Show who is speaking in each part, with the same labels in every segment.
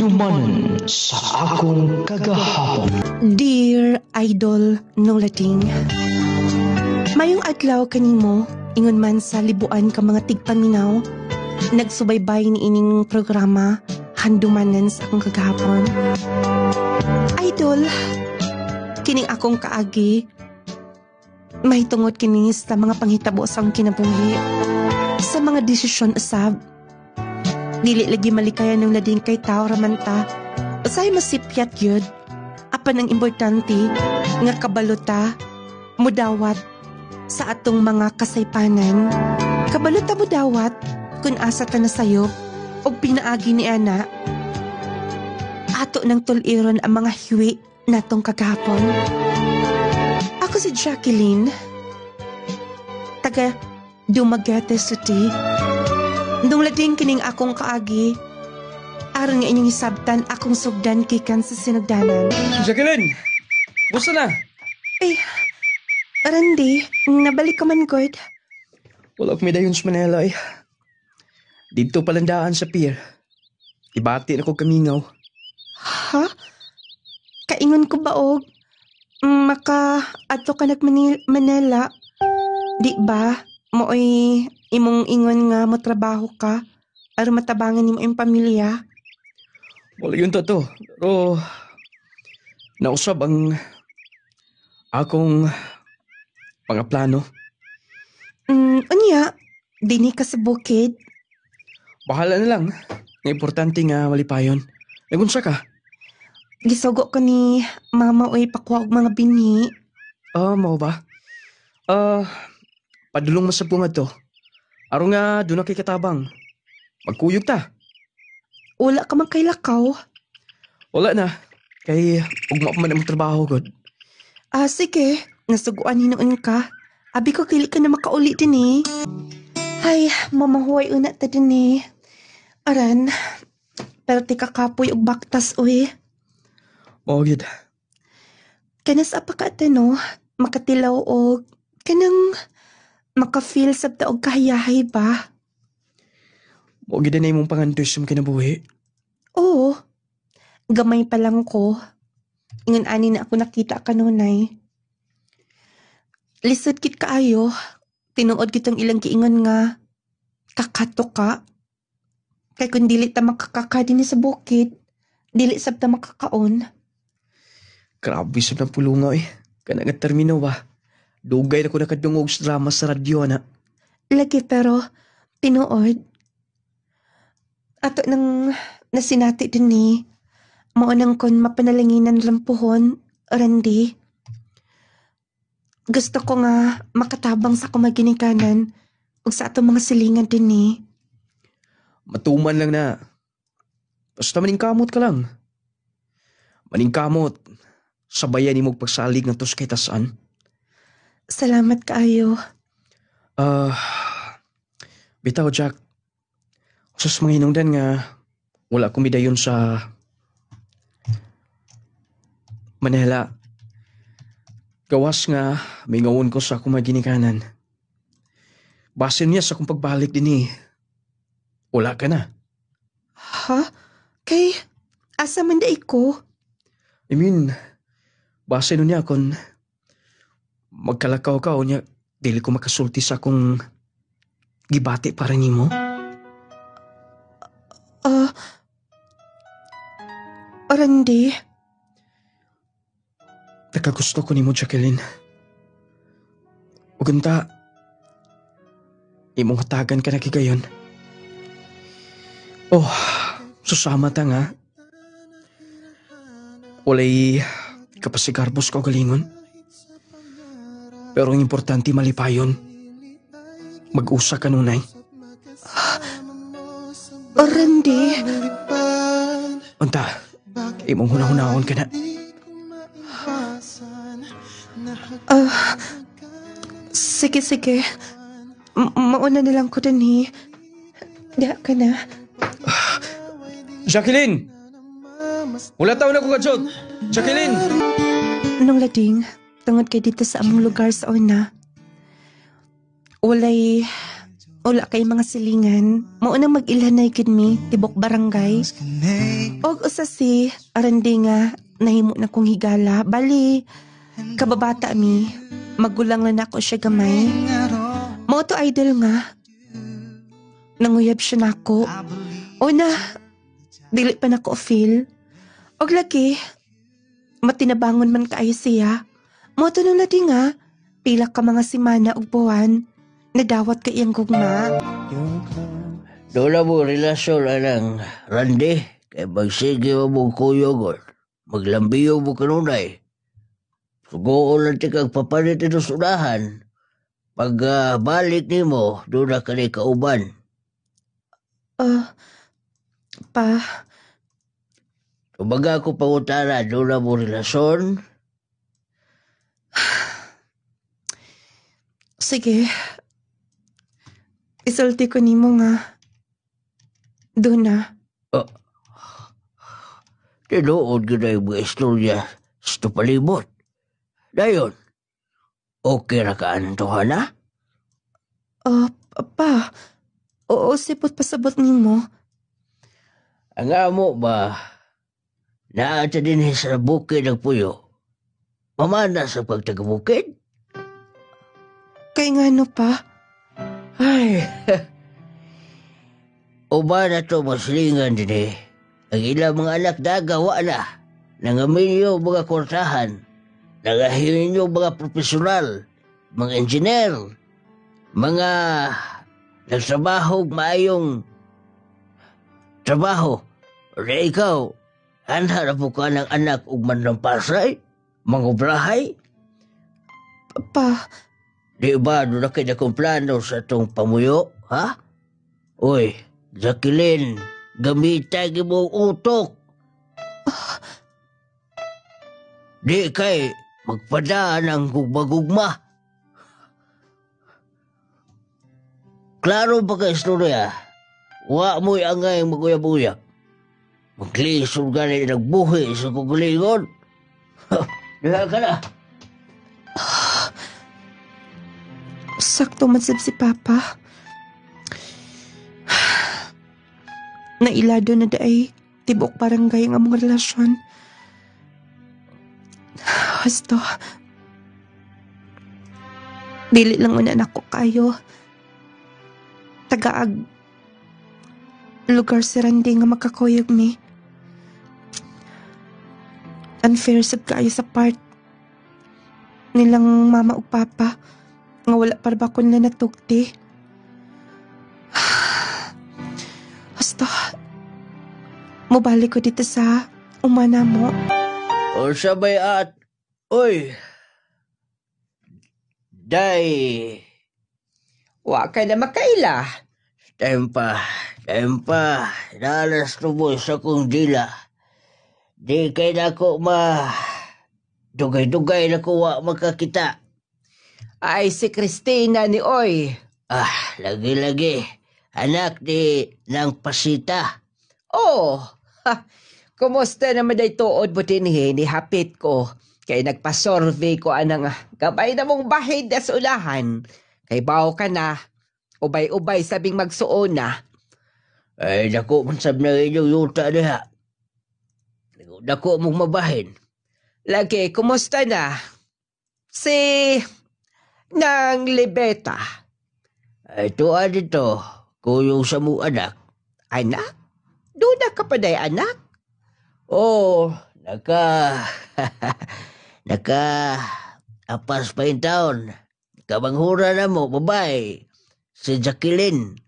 Speaker 1: Handumanan sa akong kagahapon.
Speaker 2: Dear Idol Nolating, mayong adlaw kanimo, ingon man sa libuan ka mga tigpaminaw, nagsubaybay ni ining programa, Handumanan sa akong kagahapon. Idol, kining akong kaagi, may tungod kini sa mga panghitabo sa akong kinabuhi, sa mga desisyon usab. Dili lagi malikayan ng lading kay tao ramanta. Usay masipyat yun. Apan ang importante nga kabaluta, mudawat sa atong mga kasaypanan. Kabaluta mudawat kung asa ta na sayo o pinaagi ni ana. Ato ng tuliron ang mga hiwi natong kagahapon. Ako si Jacqueline, taga Dumaguete City. Nung lading kining akong kaagi, aron nga inyong hisabtan akong sugdan kikan sa sinugdanan.
Speaker 3: Jacqueline! Gusto na?
Speaker 2: Ay, Randy, nabalik ka man, God.
Speaker 3: Wala kami dayon sa Manila eh. Dito palandaan sa pier. Ibati na ko kamingaw.
Speaker 2: Ha? Kaingon ko ba og maka-adto ka nag-Manila? Di ba? Mooy imong ingon nga mo trabaho ka aron matabangan nimo imong pamilya.
Speaker 3: Wala yun to. Pero nausab ang akong pangaplano.
Speaker 2: Unya, dini ka sa bukid.
Speaker 3: Bahala na lang. Nga importante nga malipayon. Nagunsa ka?
Speaker 2: Gisugo ko ni mama oy pakwa og mga binhi.
Speaker 3: Mao ba? Padulong masab ko nga to. Aro nga, doon na kay katabang. Magkuyog ta.
Speaker 2: Wala ka man kay lakaw.
Speaker 3: Wala na. Kay ugma pa man ang trabaho, God.
Speaker 2: Sige. Nasuguan hinoon ka. Abi ko kili ka na makauli din eh. Ay, mamahuay una ta din eh. Aran, pero ti kakapoy og baktas uy.
Speaker 3: Oo, God.
Speaker 2: Kanas apa ka no? Makatilaw og kanang maka-feel sa taog kahayahay ba?
Speaker 3: Huwag na imong pangantos yung kinabuhi.
Speaker 2: Oo. Gamay pa lang ko. Ingon ani na ako nakita kanunay. Lisod kit kaayo. Tinuod kitong ilang giingon nga kakato ka. Kay kung dili ta makakaka din sa bukid, dili sab ta makakaon.
Speaker 3: Grabe sa ng pulunga eh. Kana nga termino ba? Dugay na ko nakadungog sa drama sa radyo na.
Speaker 2: Lagi pero, tinuod. Ato nang nasinati din ni, maunang kon mapanalanginan lampuhon, Randy. Gusto ko nga makatabang sa kumaginikanan o sa ato mga silingan din ni.
Speaker 3: Matuman lang na. Basta maningkamot ka lang. Maningkamot. Sabayan ni mong pagsalig ng tos kay tasan.
Speaker 2: Salamat kaayo.
Speaker 3: Bitaw, Jack. Sus mga hinungdan nga wala akong midayon sa Manila. Gawas nga may ngawon ko sa akong maginikanan. Basin niya sa akong pagbalik din eh. Wala ka na.
Speaker 2: Ha? Kay, asa man daig ko?
Speaker 3: I mean, basin niya kung magkalakaw ka o niya, dili ko makasulti sa akong gibati para nimo.
Speaker 2: Randy?
Speaker 3: Nakagusto ko nimo, Jacqueline. Uganda, imong hatagan ka na kigayon. Oh, susama ta nga. Walay kapasigarbos ko galingon. Pero ang importante malipayon. Mag-usa ka nunay.
Speaker 2: Randy?
Speaker 3: Unta, imong hunahunahon ka na.
Speaker 2: Sige. Mauna na lang ko din eh. Diha ka na.
Speaker 3: Jacqueline! Wala taon ako kadsot! Jacqueline!
Speaker 2: Nung lading, tungod kay dito sa among lugar sa una, walay Wala kay mga silingan. Mao nang mag-ilanay gid mi tibok barangay. Og usa si arandi nga nahimo na kong higala. Bali, kababata mi. Magulang na nako siya gamay. Mao to idol nga. Nanguyab siya nako. Una, dili pa nako feel. Og lagi, matinabangon man kaayo siya. Mao to nung ladi nga, pila ka mga simana og buwan. Nadawat ka iyang gugma.
Speaker 4: Dola mo relasyon anang Randy. Kaya magsige mo mong kuyog. Maglambiyo mo kanunay. Sugoon lang ti kag papalit ito sunahan. Pag balik ni mo, doon na ka ni kauban.
Speaker 2: Pa,
Speaker 4: Umaga ko pangutara, doon na mo relasyon.
Speaker 2: sige. Isulti ko nimo nga. Doon na.
Speaker 4: Tinuod ko na yung mga istorya sa palibot. Dayon, okay ra ka antuhan na?
Speaker 2: Pa, oo sipot pasabot nimo.
Speaker 4: Ang amo ba, naata din sa bukid ng puyo. Mamana sa pagtagabukid?
Speaker 2: Kay nga no pa?
Speaker 4: Ay, uba na to maslingan din eh. Ang ilang mga anak dagawa na. Nangamin niyo mga kurtahan. Nangahirin niyo mga profesional. Mga engineer. Mga nagtrabaho maayong trabaho. Na ikaw, handa na po ka ng anak ug manlampasay? Mga obrahay?
Speaker 2: Pa,
Speaker 4: Di ba doon na kayo akong plano sa itong pamuyo, ha? Uy, Jacqueline, gamitan mo utok. Di kay magpadaan ng gugma-gugma. Klaro ba ka istorya? Wa mo'y angay maguyab-uyab. Maglisod ka na nagbuhi sa kugulingon. Diha ka na.
Speaker 2: sakto man sab si Papa. Nailado na daay tibok barangay ang among relasyon. Hasto. Dili lang una nako kayo. Tagaag lugar si Randy nga makakuyog mi. Unfair sab kaayo sa part nilang mama ug papa nga wala para ba kun na natugti. Basta mobalik ko dito sa umana mo.
Speaker 4: O sabay at, uy, day,
Speaker 5: Wa ka na makaila.
Speaker 4: time pa, nalas tuboy sa kong dila. Di kay na ko dugay-dugay na ko wa makakita.
Speaker 5: Ay si Christina ni Oy.
Speaker 4: Lagi-lagi, anak ni ng pasita.
Speaker 5: Oh, kumusta naman day tuod mo dinhi ni hapit ko. Kay nagpa-survey ko anang gabay na mong bahid na sa ulahan. Kay bawo ka na, ubay-ubay sabing magsuon na.
Speaker 4: Ay, dako man sab na inyong yuta niya. Dako mong mabahin.
Speaker 5: Lagi, kumusta na? Si Nang Libeta.
Speaker 4: Ay, tuwa dito, kuyong sa mo anak.
Speaker 5: Anak? Doon na ka pa day anak?
Speaker 4: Oh, apas pa yung taon. Kabanghura na mo, babae. Si Jacqueline.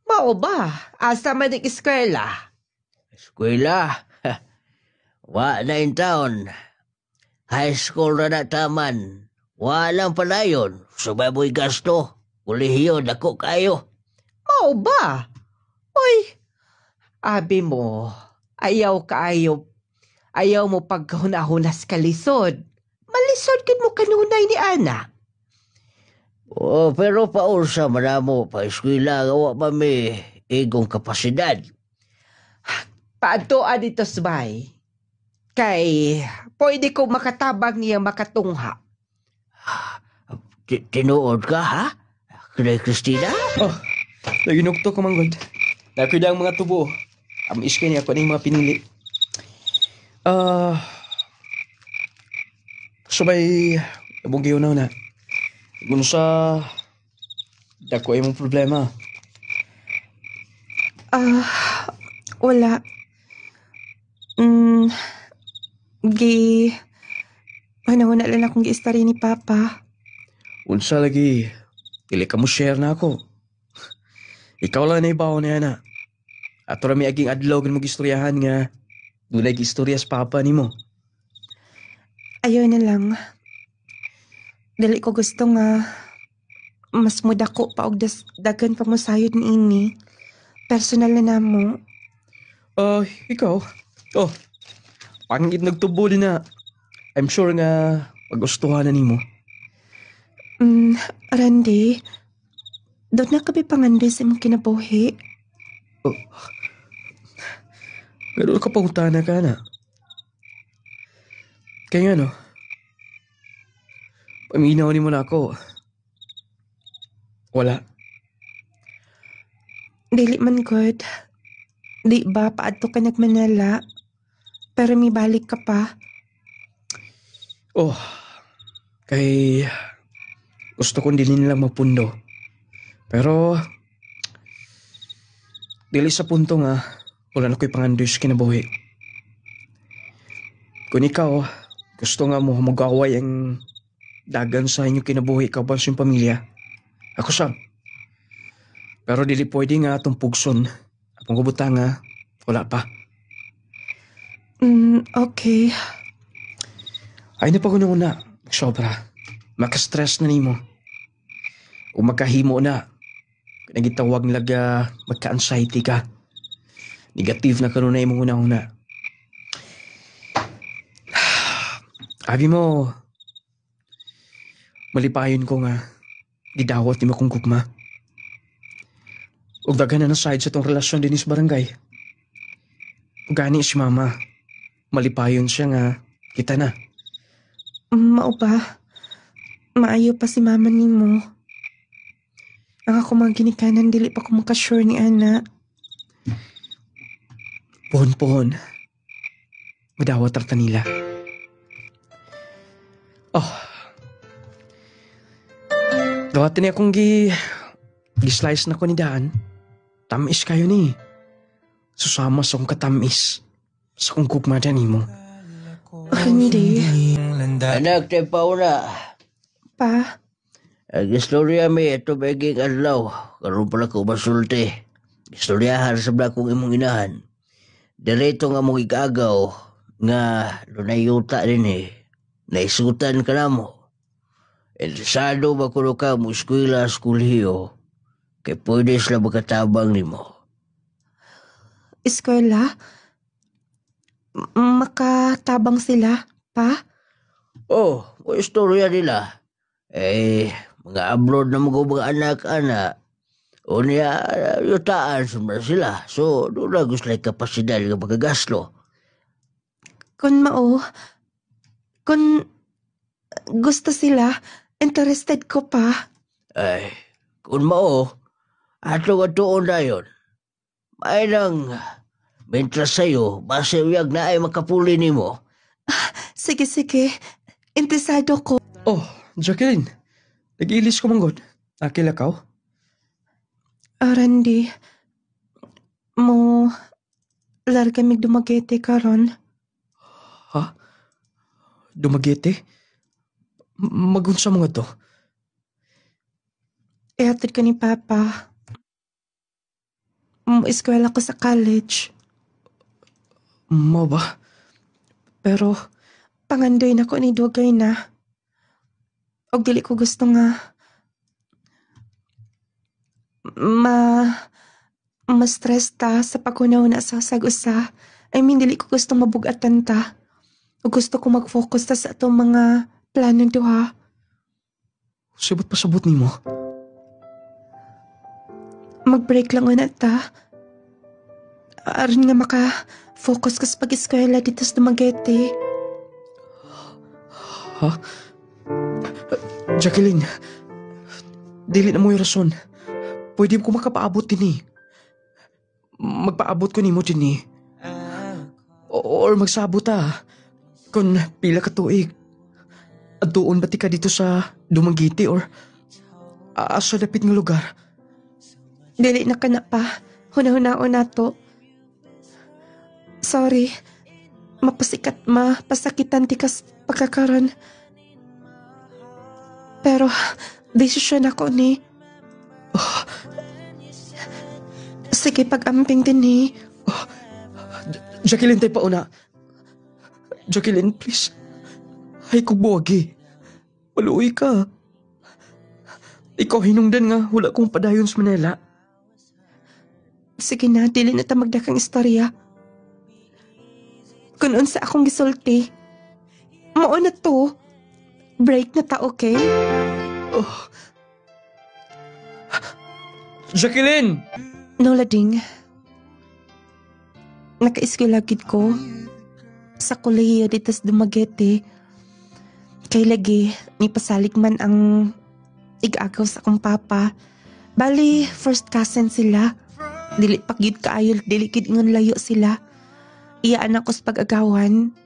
Speaker 5: Mao ba? Asa man ang eskwela?
Speaker 4: Eskwela. Wa na yung taon. High school na nataman. Wa lang palayon. Subaboy gasto. Kulihiyo, dako kayo.
Speaker 5: Mao ba? Uy, abi mo, ayaw mo paghunahunas ka lisod. Malisod kin mo kanunay ni Ana.
Speaker 4: Oh, pero paulsa manamo pa eskwela gawa pa may igong kapasidad.
Speaker 5: Paadtoa dito subay. Kay, pwede ko makatabang niya makatungha.
Speaker 4: Tinuod ka, ha? Kuday Christina?
Speaker 3: Oh, naginukto ko manggod. Nakuda ang mga tubo. Amis kayo niya ako na yung mga pinili. Sabay, abong kayo na. Kung sa dako ay mong problema.
Speaker 2: Wala. Una lang akong gi-istorya ni Papa.
Speaker 3: Unsa lagi, dili ka mo share na ako. Ikaw lang na ibaw na yana. Ato rami aging adlaw gan mag-istoryahan nga. Dunay gi-istorya sa Papa nimo.
Speaker 2: Ayaw na lang. Dili ko gusto nga mas muda ko pa og dagan pa mo sayod ni ini. Personal na namo.
Speaker 3: Ikaw? Oh, pangit nagtubo din na. I'm sure nga magustuhan na nimo.
Speaker 2: Randy, doon na kami pangandoy sa imong kinabuhi.
Speaker 3: Oh. Meron ka pangutana ka na. Kaya nga no, paminaw ni mo na ako. Wala.
Speaker 2: Dili man good. Di ba paadto ka nagmanala? Pero may balik ka pa.
Speaker 3: Oh, kay gusto kong din nilang mapundo. Pero, dili sa punto nga, wala na ko'y pangandoy sa kinabuhi. Kung ikaw, gusto nga mo mag-away ang dagan sa inyong kinabuhi kaban sa iyong pamilya, ako sab. Pero dili pwede nga itong pugson. Apong kubuta nga, wala pa.
Speaker 2: Okay.
Speaker 3: Ay na pa ko una, sobra. Makastress na nimo. O magkahimo na. Nagitawag nilaga magka-anxiety ka. Negative na kanunay mong una-una. Abi mo, malipayon ko nga, gidawat ni mo kong gugma. Ug daghan na side sa tong relasyon din sa barangay. Ug gani si mama, malipayon siya nga, kita na.
Speaker 2: Mao ba? Maayo pa si mama nimo. Ang ako mga ginikanan, dili pa ko makasure ni Ana.
Speaker 3: Pohon-pohon. Madawat rata nila. Oh. Dawatin niya akong gi-slice na ko ni Daan. Tamis kayo ni. Susama sa akong katamis. Sa akong kukmada ni mo.
Speaker 2: Randy.
Speaker 4: Anak, tayo pa una.
Speaker 2: Pa?
Speaker 4: Ang istorya mi, ito beging adlaw. Karoon pala ko masulti. Istoryahan sa blakong imong inahan. Direto nga mong igagaw nga lunayuta din naisutan ka na mo. Interesado ba kuno ka mo eskwela skulhiyo kay pwede sila magkatabang ni mo.
Speaker 2: Eskwela? Makatabang sila, pa?
Speaker 4: Oh, o istorya nila. Mga abroad na mga anak-anak. O niya, yutaan sila. So, doon na gusto lang kapasidad ng magagaslo.
Speaker 2: Kung gusto sila, interested ko pa.
Speaker 4: Kung ato nga tuon na yun. May nang, mentras sa'yo, base uyag na ay makapuli ni mo.
Speaker 2: Sige. Interesado ko.
Speaker 3: Oh, Jacqueline. Nag-ilis ko manggod. Akila ka?
Speaker 2: Randy, mo larga mig dumagete karon.
Speaker 3: Ha? Dumagete? Magunsa mga to?
Speaker 2: Ihatid ka ni Papa. Eskwela ko sa college.
Speaker 3: Mo ba?
Speaker 2: Pero, pangandoy na ko ni Dugay na. Og dili ko gusto nga ma-stress ta sa pagkunaw na sa sag-usa. I mean, dili ko gusto mabugatan ta. O gusto ko mag-focus ta sa atong mga plano duha.
Speaker 3: Sibot pa sabot ni mo?
Speaker 2: Mag-break lang una ta. Aron nga maka-focus ka sa pag-eskwela dito sa Dumaguete.
Speaker 3: Ha? Jacqueline, dili na mo yung rason. Pwede ko makapaabot din eh. Magpaabot ko ni mo din eh. Or magsabot kung pila ka tuig. At doon ba ka dito sa Dumaguete or sa dapit ng lugar?
Speaker 2: Dili na ka na pa. Hunahunao na to. Sorry. Mapasakitan ti kas pagkakaroon. Pero, desisyon ako ni. Sige, pag-amping din ni.
Speaker 3: Jacqueline, tayo pauna. Jacqueline, please. Ay, kubuwagi. Maluoy ka. Ikaw hinungdan nga, wala kong padayon sa Manila.
Speaker 2: Sige na, dili na ta magdakang istorya. Kung unsa akong gisulti, mao na to. Break na ta, okay?
Speaker 3: Jacqueline!
Speaker 2: No, Lading. Naka-eskwelagid ko sa kolehiyo dito sa Dumaguete. Kay lagi, ni pasalig man ang igagaw sa akong papa. Bali, first cousin sila. Dili pagyud kaayo, dili kid ingon layo sila. Iyaan ako sa pag-agawan.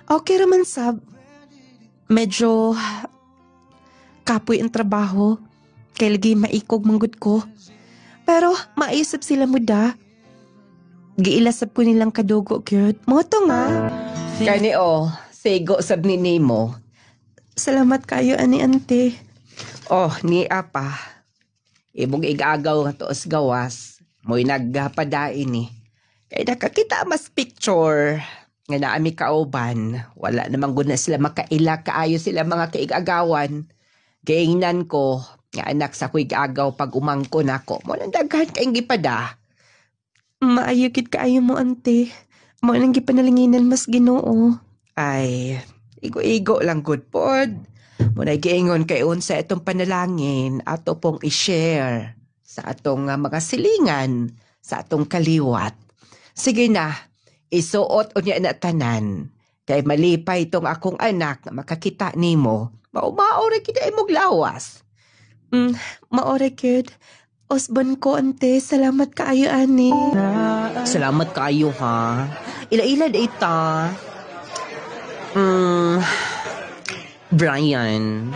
Speaker 2: Okay raman sab. Medyo kapoy ang trabaho. Kay lagi maikog manggod ko. Pero maisip sila muda. Giilasap ko nilang kadugo, gyud. Moto nga.
Speaker 5: Kani sego sab ni nimo.
Speaker 2: Salamat kayo, ani ante.
Speaker 5: Ni apa. Ibong igagaw nga toos gawas. Mo'y nagpadain ni. Kaya nakakita mas picture. Nga naami kauban. Wala namang guna sila makaila kaayo sila mga kaigagawan. Gaingnan ko. Nga anak sa kuig agaw pag umangko nako. Mo nang daghan kaing gipada.
Speaker 2: Maayokit kaayo mo, ante. Mo nang gipanalinginan mas Ginoo.
Speaker 5: Ay, igo-igo lang good pod. Muna giingon kay unsa itong panalangin ato pong i-share sa atong mga silingan, sa atong kaliwat. Sige na, isuot unya na tanan. Kay malipay itong akong anak na makakita nimo. Maumaore kita imong lawas.
Speaker 2: Maore, kid. Osbon ko, ante. Salamat kaayo, ani.
Speaker 5: Salamat kayo, ha. Ila-ila ita. Brian.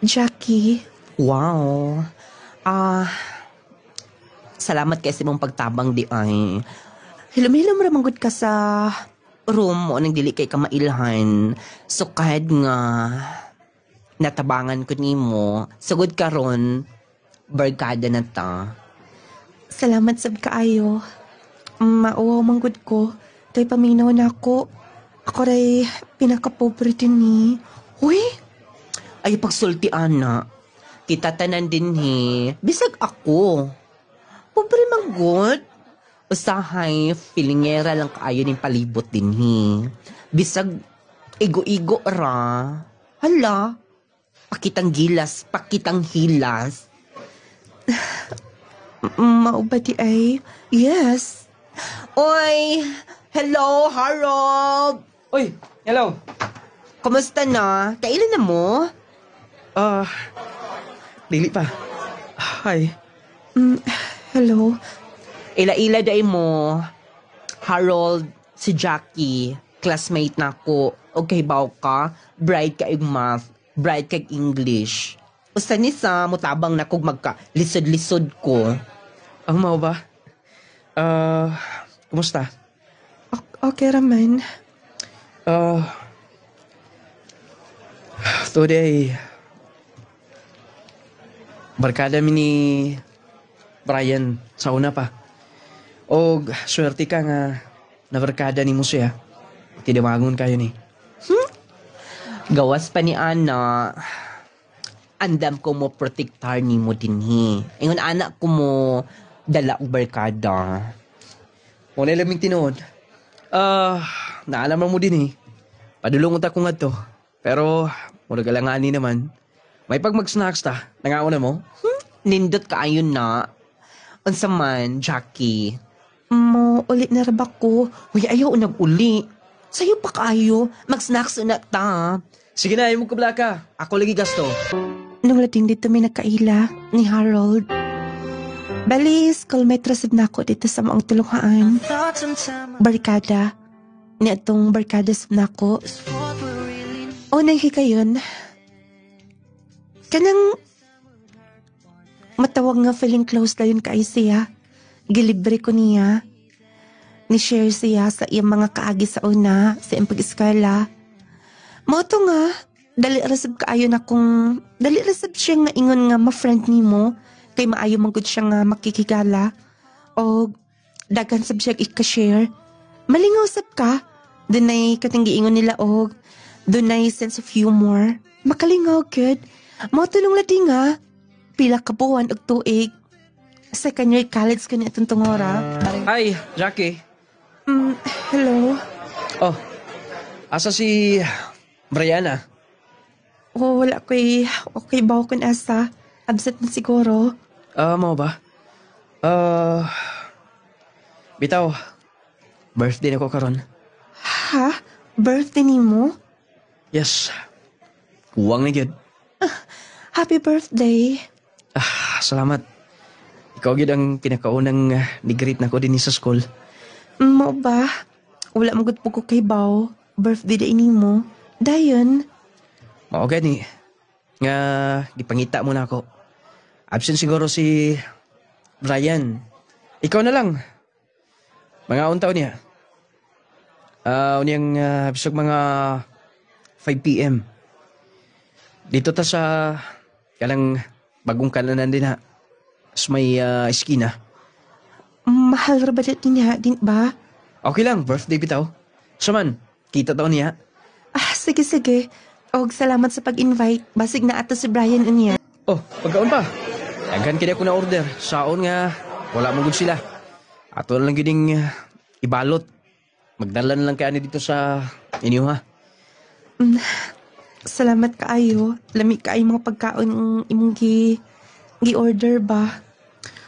Speaker 2: Jackie.
Speaker 5: Wow. Salamat kasi mong pagtabang di ay. Hilom-hilom ramangod ka sa room mo nang dili kay kamailhan. So kahit nga natabangan ko nimo, sugod karon barkada na ta.
Speaker 2: Salamat sab kaayo. Mauwaw manggod ko. Kay paminaw na ako. Ako ray pinakapobre din ni.
Speaker 5: Uy! Ay pagsulti ana. Kita tanan din bisag ako. Pobre manggod. Usahay, filingera lang kaayo ning palibot din Bisag igo-igo ra. Hala. Pakitang gilas, pakitang hilas.
Speaker 2: Maubati ay? Yes.
Speaker 5: Oy! Hello, Harold!
Speaker 3: Oy, hello.
Speaker 5: Kumusta na? Kailan na mo?
Speaker 3: Dili pa. Hi.
Speaker 2: Hello.
Speaker 5: Ila-ila day mo. Harold, si Jackie, classmate na ko. Okay ba ka? Bright ka math, bright ka English. Usta ni sa mutabang na kog magka lisod-lisod ko.
Speaker 3: Ang mao ba? Kumusta?
Speaker 2: Okay raman.
Speaker 3: Today, barkada mi ni Brian sa una pa. O swerte ka nga nabarkada ni mo siya. Tidawagon kayo ni.
Speaker 5: Gawas pa ni Ana. Andam ko mo protektar ni mo din Ingon anak ko mo dala og barkada.
Speaker 3: Una laming tinuod. Naalam mo din Padulungot ako nga to. Pero, mula galangani naman. May pag mag-snacks ta, nangauna mo?
Speaker 5: Nindot ka ayon na. Unsa man, Jackie?
Speaker 2: Mo, ulit na rabak ko.
Speaker 5: Uy, ayaw nag-uli. Sa'yo pa kayo. Mag-snacks na ta.
Speaker 3: Sige na, ayaw mo kabla ka. Ako lagi gasto.
Speaker 2: nung lading dito may nakaila ni Harold. Bali, schoolmate rasib na ako dito sa maong tuluhaan. Barkada. Ni atong barkada sab na ako. O nang hikayon. Kanang matawag nga feeling close dayon kay siya. Gilibre ko niya. Ni-share siya sa iyang mga kaagi sa una, sa iyang pag-eskala. Moto nga, dali rasab kaayo na kung, dali rasab siya nga ingon nga ma-friend ni mo, kay maayo manggod siya nga makikigala. O dagan sab siya ika-share. Malingaw sab ka, dunay katinggi ingon nila og, dunay sense of humor. Makalingaw good. Moto nung lati nga, pila ka buwan og tuig. Second year college ka ni atong tungora.
Speaker 3: Ay, Jackie.
Speaker 2: Hello?
Speaker 3: Oh, asa si Brianna?
Speaker 2: Oh, wala ko'y okay ba kung asa? Absent na siguro.
Speaker 3: Mo ba? Bitaw, birthday na ko karon.
Speaker 2: Ha? Birthday ni mo?
Speaker 3: Yes. Kuwang na gyud.
Speaker 2: Happy birthday.
Speaker 3: Salamat. Ikaw gyud ang pinakaunang ni-greet na ko din sa school.
Speaker 2: Mo ba? Wala magud po ko kay Bao. Birthday day ni mo. Dayon.
Speaker 3: Mao gani. Nga gipangita mo na ako. Absent siguro si Brian. Ikaw na lang. Mga untaw niya. Uniyang bisog mga 5 p.m. Dito ta sa kanang bagong kananan din ha. Sa may eskina.
Speaker 2: Mahal ra ba niya din ba?
Speaker 3: Okay lang, birthday bitaw. Saman, kita taon niya.
Speaker 2: Sige. Og salamat sa pag-invite. Basig na ato si Brian unya.
Speaker 3: Oh, pagkaon pa. Daghan kini ako na order. Saon nga, wala mong good sila. Ato na lang gining ibalot. Magdala na lang kaya dito sa inyo ha.
Speaker 2: Salamat kaayo. Lami kaayo mga pagkaon ang imong gi-order ba?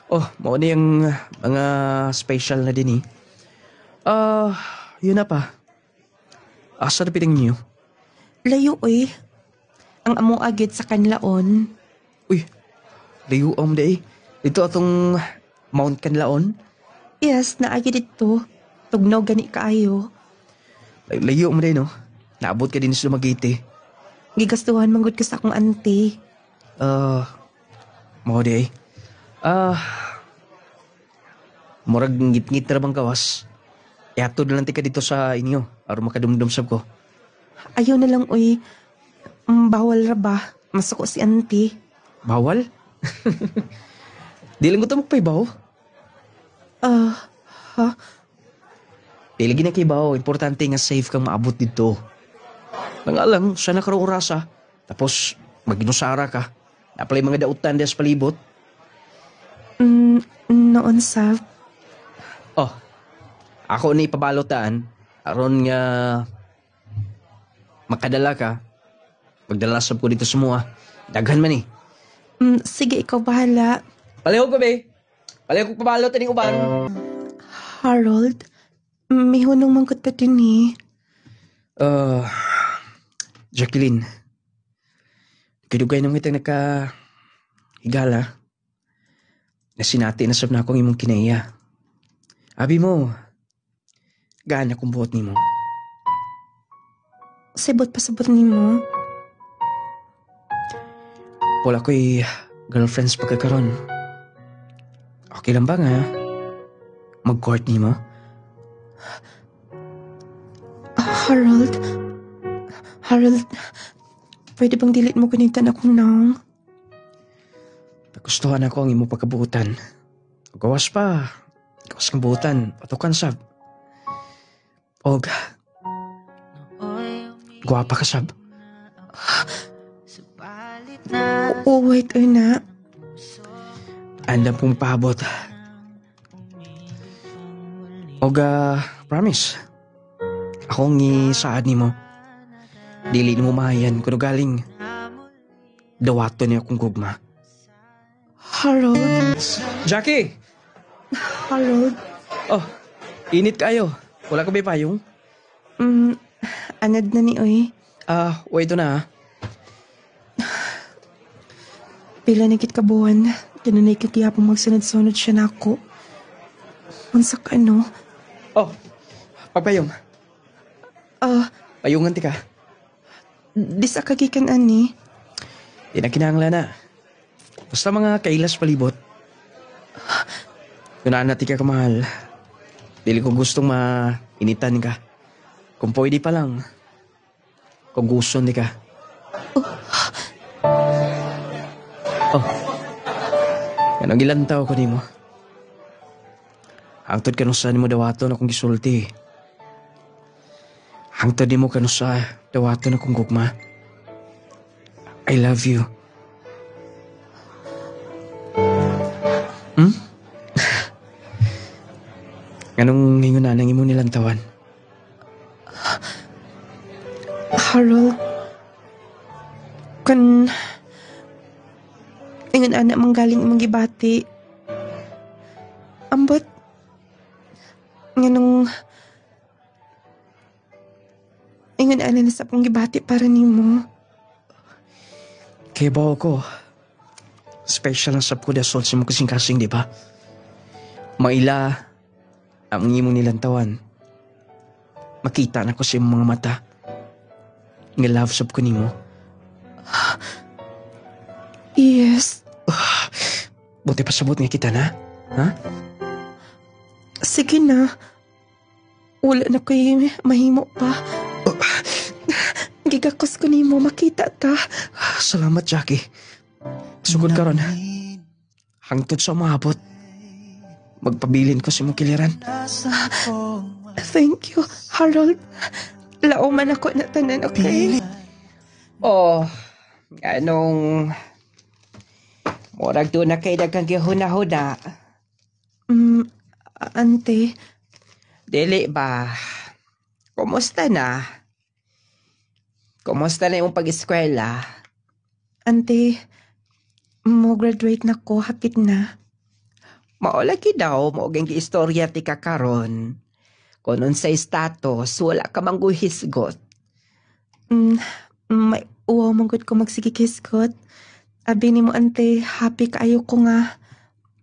Speaker 3: Oh, mao na yung mga special na din eh. Yun na pa. Asa na piling niyo?
Speaker 2: Layo oy. Ang amo agit sa kanlaon.
Speaker 3: Uy, layo am day. Dito atong Mount Canlaon.
Speaker 2: Yes, naagi dito. Tugnaw gani kaayo.
Speaker 3: Layo mo day no? Naabot ka din sa Dumaguete.
Speaker 2: Gigastuhan manggod ka sa akong auntie.
Speaker 3: Mao day. Murag ngit-ngit ra bang kawas. Ihatod na lang tika dito sa inyo. Aron makadumdum sab ko.
Speaker 2: Ayaw na lang oy. Bawal ra ba? Masuko si auntie.
Speaker 3: Bawal? Di lang ko ito magpaibaw.
Speaker 2: Ha?
Speaker 3: Di lagi na kaibaw. Importante nga safe kang maabot dito. Nga lang, siya na karong orasa. Tapos, maginusara ka. Napalay mga dautan des palibot.
Speaker 2: Noon sab.
Speaker 3: Oh, ako ni pabalotaan. Aron nga makadala ka. Magdala sab ko dito sa mua. Daghan man eh.
Speaker 2: Sige, ikaw bahala.
Speaker 3: Palihog ko, be. Palihog ko pabalot aning uban.
Speaker 2: Harold, may hunong mangkot pa din eh.
Speaker 3: Jacqueline. Kidugay nung itang higala. Nasinati na sab na akong imong kinaya. Abi mo, gaan akong buot ni mo.
Speaker 2: Sibot pa sabot ni mo.
Speaker 3: Wala ko'y girlfriends pagkakaroon. Okay lang ba nga? Mag-court ni mo?
Speaker 2: Harold, pwede bang dilit mo kunitan ako nang?
Speaker 3: Nagustuhan ako ang imo pagkabuutan. Gawas pa. Gawas kang buutan. Patukan sab. Og, guwapa ka sab.
Speaker 2: Wait, na.
Speaker 3: Andam pong paabot. Og, promise. Akong isaad ni mo. Dili ni mo mahayan kuno galing. Dawato niya akong gugma.
Speaker 2: Harold?
Speaker 3: Jackie!
Speaker 2: Harold?
Speaker 3: Oh, init kayo. Wala ka ba payong?
Speaker 2: Anad na ni oy.
Speaker 3: Wait na.
Speaker 2: Pila na kit kabuhan, ganun na ikagiyapong magsunod-sunod siya na ako. Unsa ka no?
Speaker 3: Oh, pagpayong. Payungan ti ka.
Speaker 2: Di sa kagikan ani.
Speaker 3: Di na kinahanglan na. Basta mga kailas palibot. Kung na ti ka kamahal, dili ko gustong mainitan ka. Kung pwede pa lang, kung gusto ni ka. Oh, ganong ilantaw ko nimo. Hangtod ka sa ni mo dawato na kong gisulti. Hangtod ni mo ka sa dawato na kong gugma. I love you. Ganong ngayon na nang imo nilantawan?
Speaker 2: Harold, kan ingon anak manggaling imong gibati. Ambot nganong ingon ana na sa pong gibati para nimo.
Speaker 3: Kaya ba ko? Special ang sab ko dasol sa mga kasing-kasing, di ba? Maila ang imo nilantawan. Makita na ko sa imong mga mata. Nga love sab ko nimo.
Speaker 2: Yes.
Speaker 3: Buti pa sabot nga kita na. Ha?
Speaker 2: Sige na. Wala na ko'y mahimo pa. Gigakos ko nimo makita ta.
Speaker 3: Salamat, Jackie. Sugod ka ron. Hangtod sa umabot. Magpabilin ko sa imong kiliran.
Speaker 2: Thank you, Harold. Lauman ako na tanan, okay?
Speaker 5: Oh, anong... Murag doon na kay dagang gihuna-huna.
Speaker 2: Ante,
Speaker 5: Dili ba? Kumusta na? Kumusta na yung pag-eskwela?
Speaker 2: ante, mo graduate na ko, hapit na.
Speaker 5: Maulagi daw, mauging giistorya ti kakaron. Kunon sa status, wala ka mangguhisgot.
Speaker 2: May uwaw manggut ko magsigikiskot. Abi ni mo, ante, happy kaayo ko nga.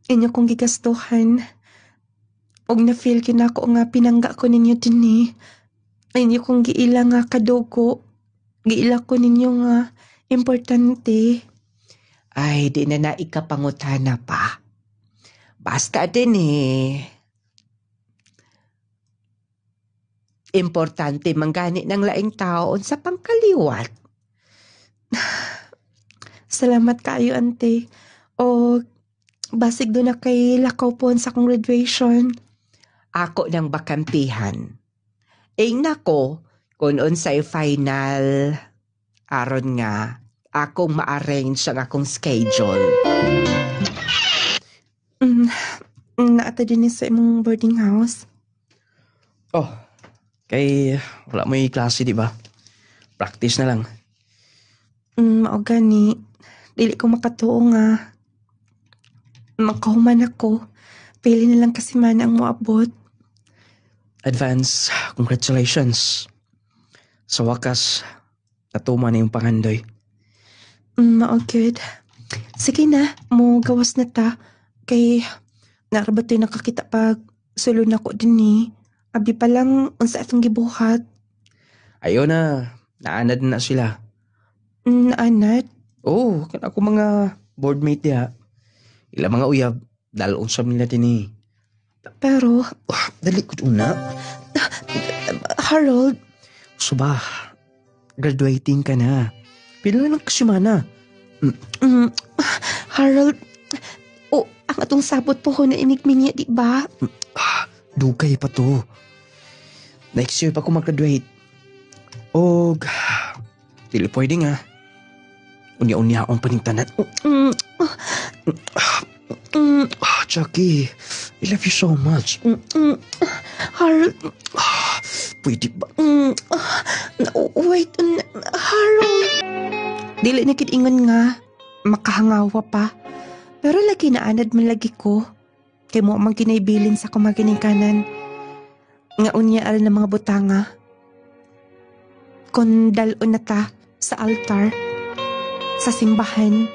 Speaker 2: Inyo kong gigastuhan. Og na-feel kina ko nga pinangga ko ninyo din eh. Inyo kong giila nga kadugo. Giila ko ninyo nga importante.
Speaker 5: Ay, di na naikapangutana pa. Basta din eh. Importante manggani ng laing taon sa pangkaliwat.
Speaker 2: Salamat kaayo, ante. O basig doon na kay lakaw po sa akong graduation.
Speaker 5: Ako ng bakampihan. Nako, kung unsay final, aron nga, akong ma-arrange ang akong schedule.
Speaker 2: Naata din sa imong boarding house.
Speaker 3: Oh, kay wala mo yung klase, di ba? Practice na lang.
Speaker 2: Mao gani. Dili ko makatuo nga. Makahuman ako. Pili na lang kasi man ang moabot.
Speaker 3: Advance, congratulations. Sa wakas, natuma na yung pangandoy.
Speaker 2: Mao good. Sige na, mo gawas na ta. Kay narabatoy nakakita pag sulod na ko din ni. Abi pa lang unsa atong gibuhat.
Speaker 3: Ayaw na, naanad na sila.
Speaker 2: Naanad?
Speaker 3: Oh, kan ako mga boardmate niya. Ila mga uyab, dalon sa nila din eh.
Speaker 2: Pero,
Speaker 3: Dali ko una.
Speaker 2: Harold,
Speaker 3: Suba, graduating ka na. Pila lang kasimana.
Speaker 2: Harold, ang atong sabot po ho na inigmin niya, di ba?
Speaker 3: Dugay pa to. Next year pa ako mag-graduate. O, dili pwede nga. Unya-unya akong paningtanan. Jackie, I love you so much.
Speaker 2: Harold,
Speaker 3: Pwede ba?
Speaker 2: wait, Harold. Dili na kit ingon nga, makahangawa pa. Pero lagi naanad man lagi ko. Kay mo mang kinaibilin sa kumagining kanan. Nga unya al na mga butanga. Kung dalon na ta sa altar, sa simbahan.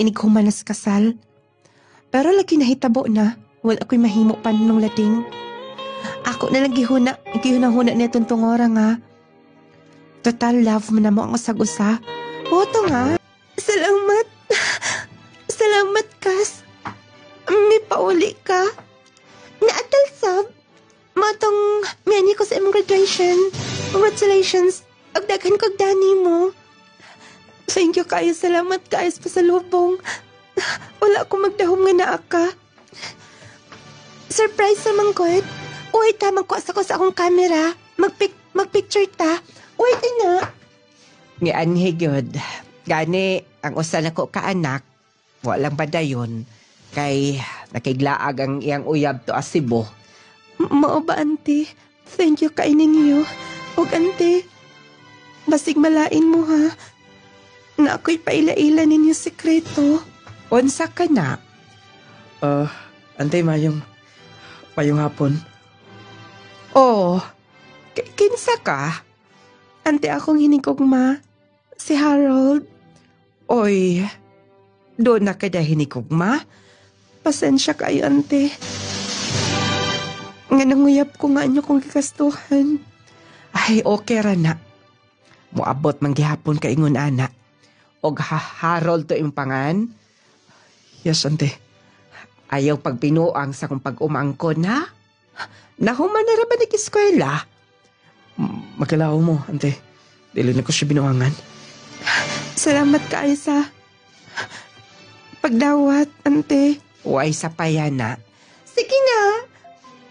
Speaker 2: inighuman na sa kasal. Pero lagi nahitabo na, wala ako'y mahimo pa nung lating. Ako na lang gihuna-huna niya itong tungora nga. Total love mo na mo ang usag-usa. Oto nga. Salamat. Salamat, Kas. May pauli ka. Naatal sab. Matong miyani ko sa imong graduation. Congratulations. Agdagan ko dani mo. Thank you kayo. Salamat kayo sa pasalubong. Wala akong magdahom nga naa ka. Surprise naman ko. Uy, tamang ko sa akong camera. Magpicture ta. Uy, na.
Speaker 5: Nga anhi gyud. Gani, ang usa na ko kaanak, walang badayon, kay nakiglaag ang iyang uyab to Cebu.
Speaker 2: Mao ba, ante? Thank you kay ninyo. Og ante, basig malain mo ha. Na ako'y paila-ila ninyo sekreto.
Speaker 5: Unsa ka na?
Speaker 3: Antay, payong hapon.
Speaker 5: Oh, kinsa ka?
Speaker 2: Ante, akong hinigugma. Si Harold.
Speaker 5: Oy, doon na kada hinikugma?
Speaker 2: Pasensya kayo, ante. Nga nanguyap ko nga inyo kong kikastuhan.
Speaker 5: Ay, okay ra na. Muabot man gihapon ka ingon ana. Og Harold to impangan.
Speaker 3: Yes, ante.
Speaker 5: Ayaw pagpinuang sa kong pag-umangkon, ha? Nahuman na ra ba nag-eskwela?
Speaker 3: Magkalaw mo, ante. Dili na ko siya binuangan.
Speaker 2: Salamat kayo sa pagdawat, ante.
Speaker 5: Uy, sa payana.
Speaker 2: Sige na.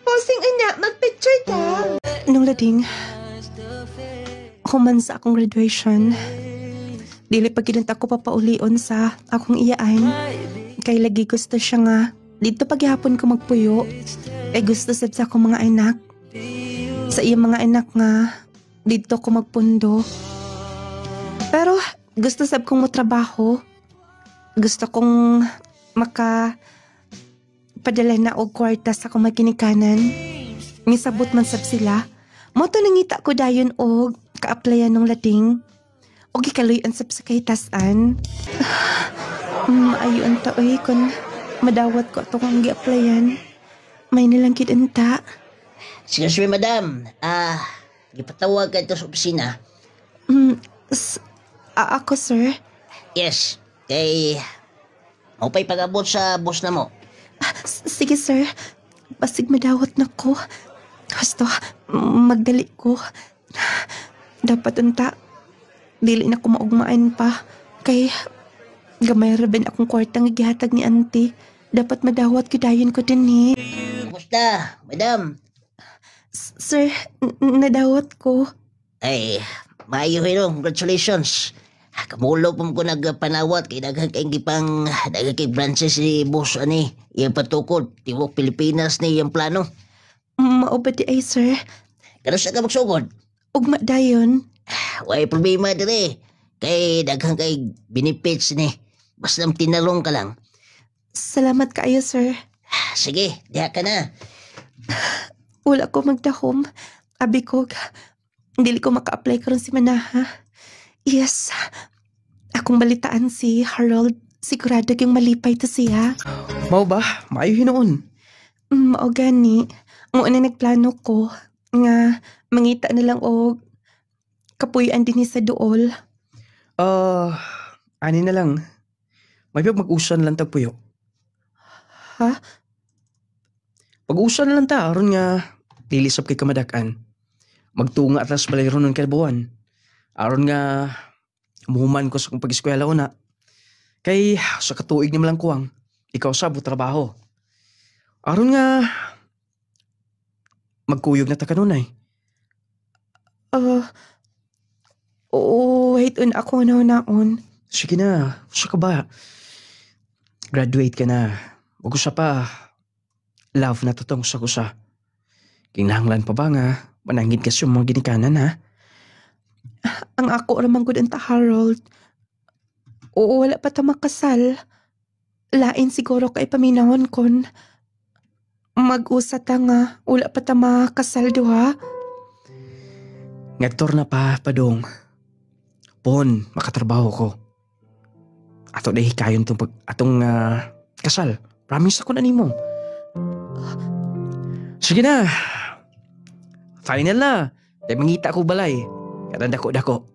Speaker 2: Posing anak, magpicture ta. Nung lading, human sa akong graduation, dili pa ginunta ko papaulion sa akong iyaan. Kay lagi gusto siya nga, dito paghihapon ko magpuyo. Ay gusto sab sa akong mga anak. Sa iyang mga anak nga, dito ko magpundo. Pero gusto sab kong motrabaho. Gusto kong padala na og kwarta sa akong maginikanan. Misabot man sab sila. Moto nangita ko dayon og ka-applyan ng lating. Og ikaluyan sab sa kahitasan. Ayun ta oy kun madawat ko itong gi-applyan. May nilangkid enta.
Speaker 4: Excuse me, madam. Gipatawag ka ito sa opisina.
Speaker 2: Ako, sir.
Speaker 4: Yes. Kay, maupay pag-abot sa boss na mo.
Speaker 2: Sige, sir. Basig madawat na ko. Gusto, magdali ko. Dapat unta. Dili na ko maugmaan pa. Kay, gamay rin akong kwartang gihatag ni auntie. Dapat madawat kidayon ko din
Speaker 4: Kumusta, madam?
Speaker 2: Sir, nadawat ko.
Speaker 4: Ay, maayo hino. Congratulations. Kamulo po ko nagpanawat kay daghang kay branches ni boss ani. Iyang patukod, tiwok Pilipinas ni iyang plano.
Speaker 2: Maubadi ay, sir.
Speaker 4: Kano sa ka magsugod?
Speaker 2: Ugma dayon.
Speaker 4: Way problema dire. Kay daghang kay benefits ni. Basta tinalong ka lang.
Speaker 2: Salamat kayo, sir.
Speaker 4: Sige, diha ka na.
Speaker 2: Wala ko magdahom. Abi ko, dili ko maka-apply karon si Manaha. Yes. Akong balitaan si Harold. Sigurado yung malipay to siya.
Speaker 3: Mao ba? Maayo hinoon.
Speaker 2: Mao gani. Ang una nagplano ko nga mangita na lang og kapuyan din sa duol.
Speaker 3: Ani na lang. May mag-usan lang tagpuyo.
Speaker 2: Ha?
Speaker 3: Pag-usan lang ta, aron nga lilisap kay kamadakan. Magtunga atras balay ron ng kalbuan. Aron nga umuhuman ko sa kong pag-eskwela una. Kay sa katuig ni malang kuwang, ikaw sa trabaho. Aron nga magkuyog na ta kanunay.
Speaker 2: Wait on ako naon.
Speaker 3: Sige na, usa ka ba? Graduate ka na. Huwag usa pa. Love na totong sa. Kinahanglan pa ba nga manangin ka sa mga ginikanan, ha?
Speaker 2: Ang ako ramang gud anta, Harold. Oo, wala pa ta makasal. Lain siguro kay paminahon kon. Mag-usa ta nga, wala pa ta makasal duha.
Speaker 3: Ngaktor na pa, padong. Pon, makatrabaho ko. ato na hikayon atong kasal. Promise ako na nimo. Sige na. Final na. Kaya mangita ko balay. Kaya dako-dako.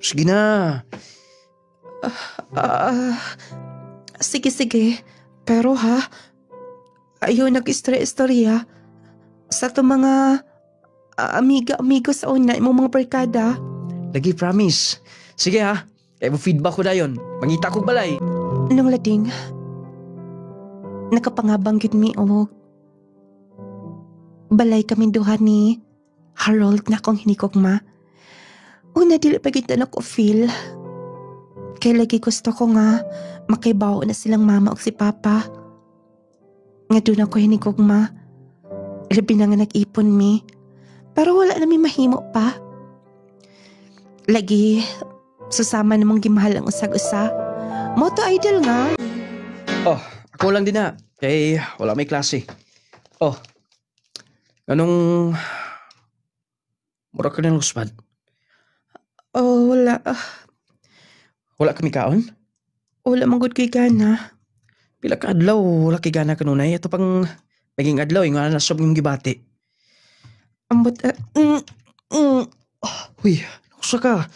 Speaker 3: Sige na.
Speaker 2: Sige. Pero ha, ayaw nag-istorya sa to mga amiga-amigo sa una, imong mga barkada.
Speaker 3: Lagi, promise. Sige ha. Kaya mo feedback ko na yun. Mangita ko balay.
Speaker 2: Nung lading, nakapangabang yun mi o balay kami duha ni Harold na akong hinikogma. Una dili pa kita na ko feel. Kaya lagi gusto ko nga makaibaw na silang mama o si papa. Nga doon ako hinikogma. Labi na nga nag-ipon mi. Pero wala na mi mahimo pa. Lagi, susama namang gimahal ang usag-usa. Moto idol nga.
Speaker 3: Oh, ako lang din na. Kaya wala may klase. Oh, anong... Mura ka ng lusbad?
Speaker 2: Oh, wala.
Speaker 3: Wala kami kaon?
Speaker 2: Wala manggod kay gana.
Speaker 3: Pila ka adlaw, wala kay gana kanunay. Ito pang maging adlaw, yung nga nasab yung gibati.
Speaker 2: Ambot,
Speaker 3: Uy, nakusa ka.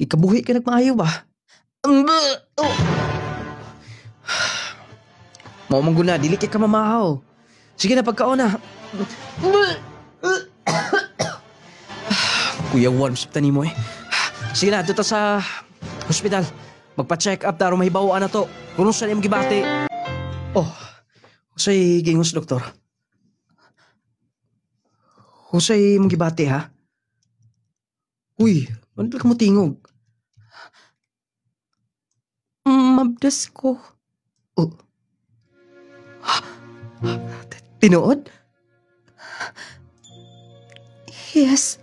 Speaker 3: Ikabuhi ka nagmaayo ba? Maumang guna, dili kay ka mamahaw. Sige na, pagkaon na. Kuya Warm, saptani mo eh. Sige na, doon sa hospital. Magpa-check up, taro mahibawaan na to. Kung saan yung gibati. Oh, husay gingos, doktor. Husay mong gibati, ha? Uy, ano ka mo tingog?
Speaker 2: mabdas ko.
Speaker 3: Oh. Tinuod?
Speaker 2: Yes.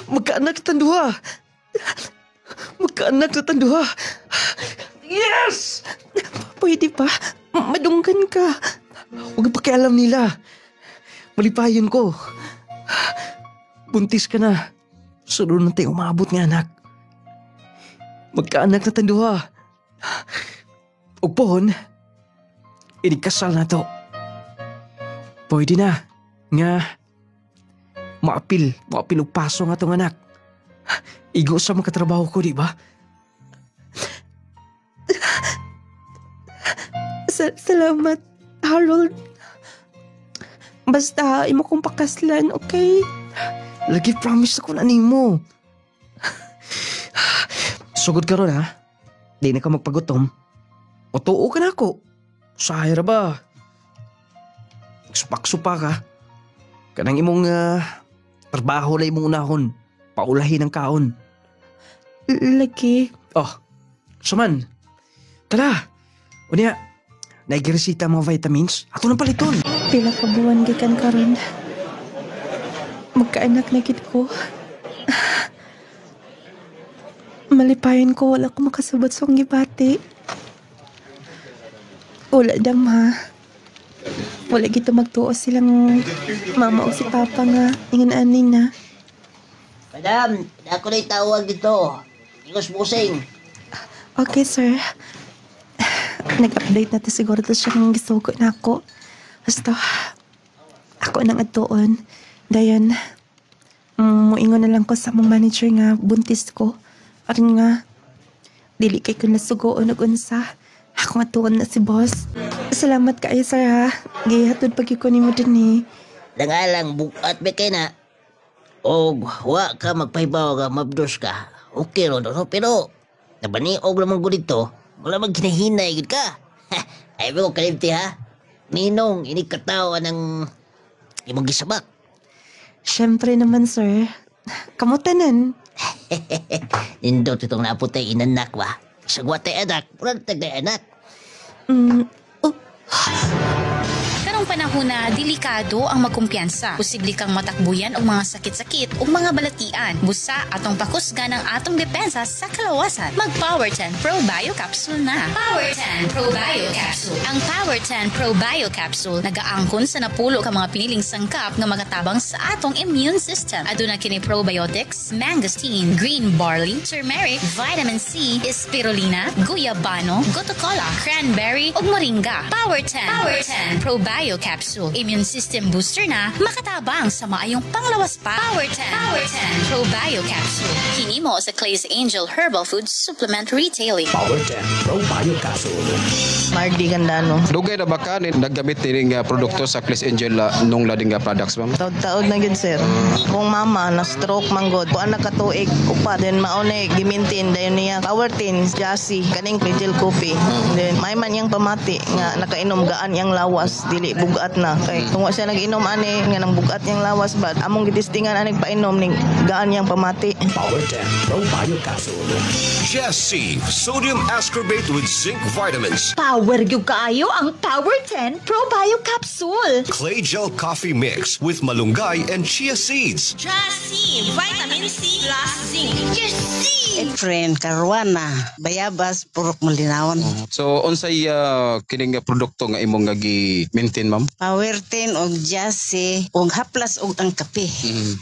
Speaker 3: Magkaanak na tanduha. Magkaanak na tanduha. Yes!
Speaker 2: Pwede ba? Madunggan ka.
Speaker 3: Huwag pakialam nila. Malipayon ko. Buntis ka na. Sunod na tayo umabot nga anak. Magkaanak na tanduha. O pohon, inikasal na to. Pwede na. Nga, maapil og paso nga tong anak. Igo sa mga katrabaho ko, di ba?
Speaker 2: Salamat, Harold. Basta, imo kong pakaslan, okay?
Speaker 3: Lagi promise ako na nimo. Sugod ka ron, ha? Di na ka magpagutom. O tuo ka na ako. Sahira ba? Supak-supa ka. Kanang imong trabaho na imong unahon. Paulahin ang kaon.
Speaker 2: Lagi.
Speaker 3: Oh, suman. Tara. Unya, naigiresita mga vitamins. Ato ng paliton.
Speaker 2: Pila ka buwan gikan karon. Magkaanak na gid ko. Malipayon ko, wala ko makasabot sa akong gibati. Wala dam ha. Wala gito magtuo silang mama o si papa nga ingon ani na.
Speaker 4: Madam, ako na itawag dito. Ingos busing.
Speaker 2: Okay, sir. Nag-update na to siguro to siyang gisugo na ako. Basta, ako nang atuon. Dayon, muingon na lang ko sa mong manager nga buntis ko. Aron nga, dili kay ko nasugoon og unsa. Ako matuon na si boss. Salamat kaayo, sir ha. Gihatod pag ko nimo dinhi.
Speaker 4: Langalang bukat ba kay na? O wa ka magpahibaw ka, mabdos ka. Okay ro, no? Pero nabaniog naman ko dito. Wala magkinahinay gud ka. Ay mo kalimti ha. Ninong inikatawa ng imong gisabak.
Speaker 2: Siyempre naman, sir. Kamutanan.
Speaker 4: Indot itong naputay inanak ba? Sagwatay anak, purang tagay anak.
Speaker 2: Oh,
Speaker 6: Karong panahon Una, delikado ang magkumpiyansa. Posible kang matakbuyan og mga sakit-sakit o mga balatian. Busa atong pakusga ng atong depensa sa kalawasan. Mag-Power 10 Pro Bio Capsule na. Power 10 Pro Bio Capsule. Ang Power 10 Pro Bio Capsule nagaangkon sa napulo ka mga piniling sangkap nga magatabang sa atong immune system. Aduna kini probiotics, mangosteen, green barley, turmeric, vitamin C, spirulina, guyabano, gotocola, cranberry ug moringa. Power 10 Pro Bio Capsule. Immune system booster na makatabang sa maayong panglawas pa. Power 10 Pro Bio Capsule. Kini mo sa Clay's Angel Herbal Food Supplement Retailing.
Speaker 1: Power 10 Pro Bio Capsule.
Speaker 2: Mardi ganda no.
Speaker 7: Dugay na ba ka naggamit ni produkto sa Clay's Angel nung lading products, ma'am?
Speaker 8: Taod-taod na gid sir. Kung mama na stroke manggod, kuan na katuig upa then maone gimintin dayon niya Power 10 Jassy kaning Pidgel Coffee. Then may man yang pamati nga nakainom gaan yang lawas dili bugat na kay kung siya nag-inom ani nga nang bugat yang lawas bad among gidistingan aning painom ning gaan yang pamati.
Speaker 1: Power 10 Pro Bio Capsule.
Speaker 9: Jassy, sodium ascorbate with zinc vitamins.
Speaker 10: Power gyud kaayo ang Power 10 Pro Bio Capsule.
Speaker 9: Clay gel coffee mix with malunggay and chia seeds.
Speaker 10: Jassy, vitamin C plus zinc.
Speaker 11: Friend Caruana, bayabas purok malinawan.
Speaker 7: So unsay kining produkto nga imong gi-maintain, ma'am?
Speaker 11: Power 10 og Jassy og haplas og ang kape.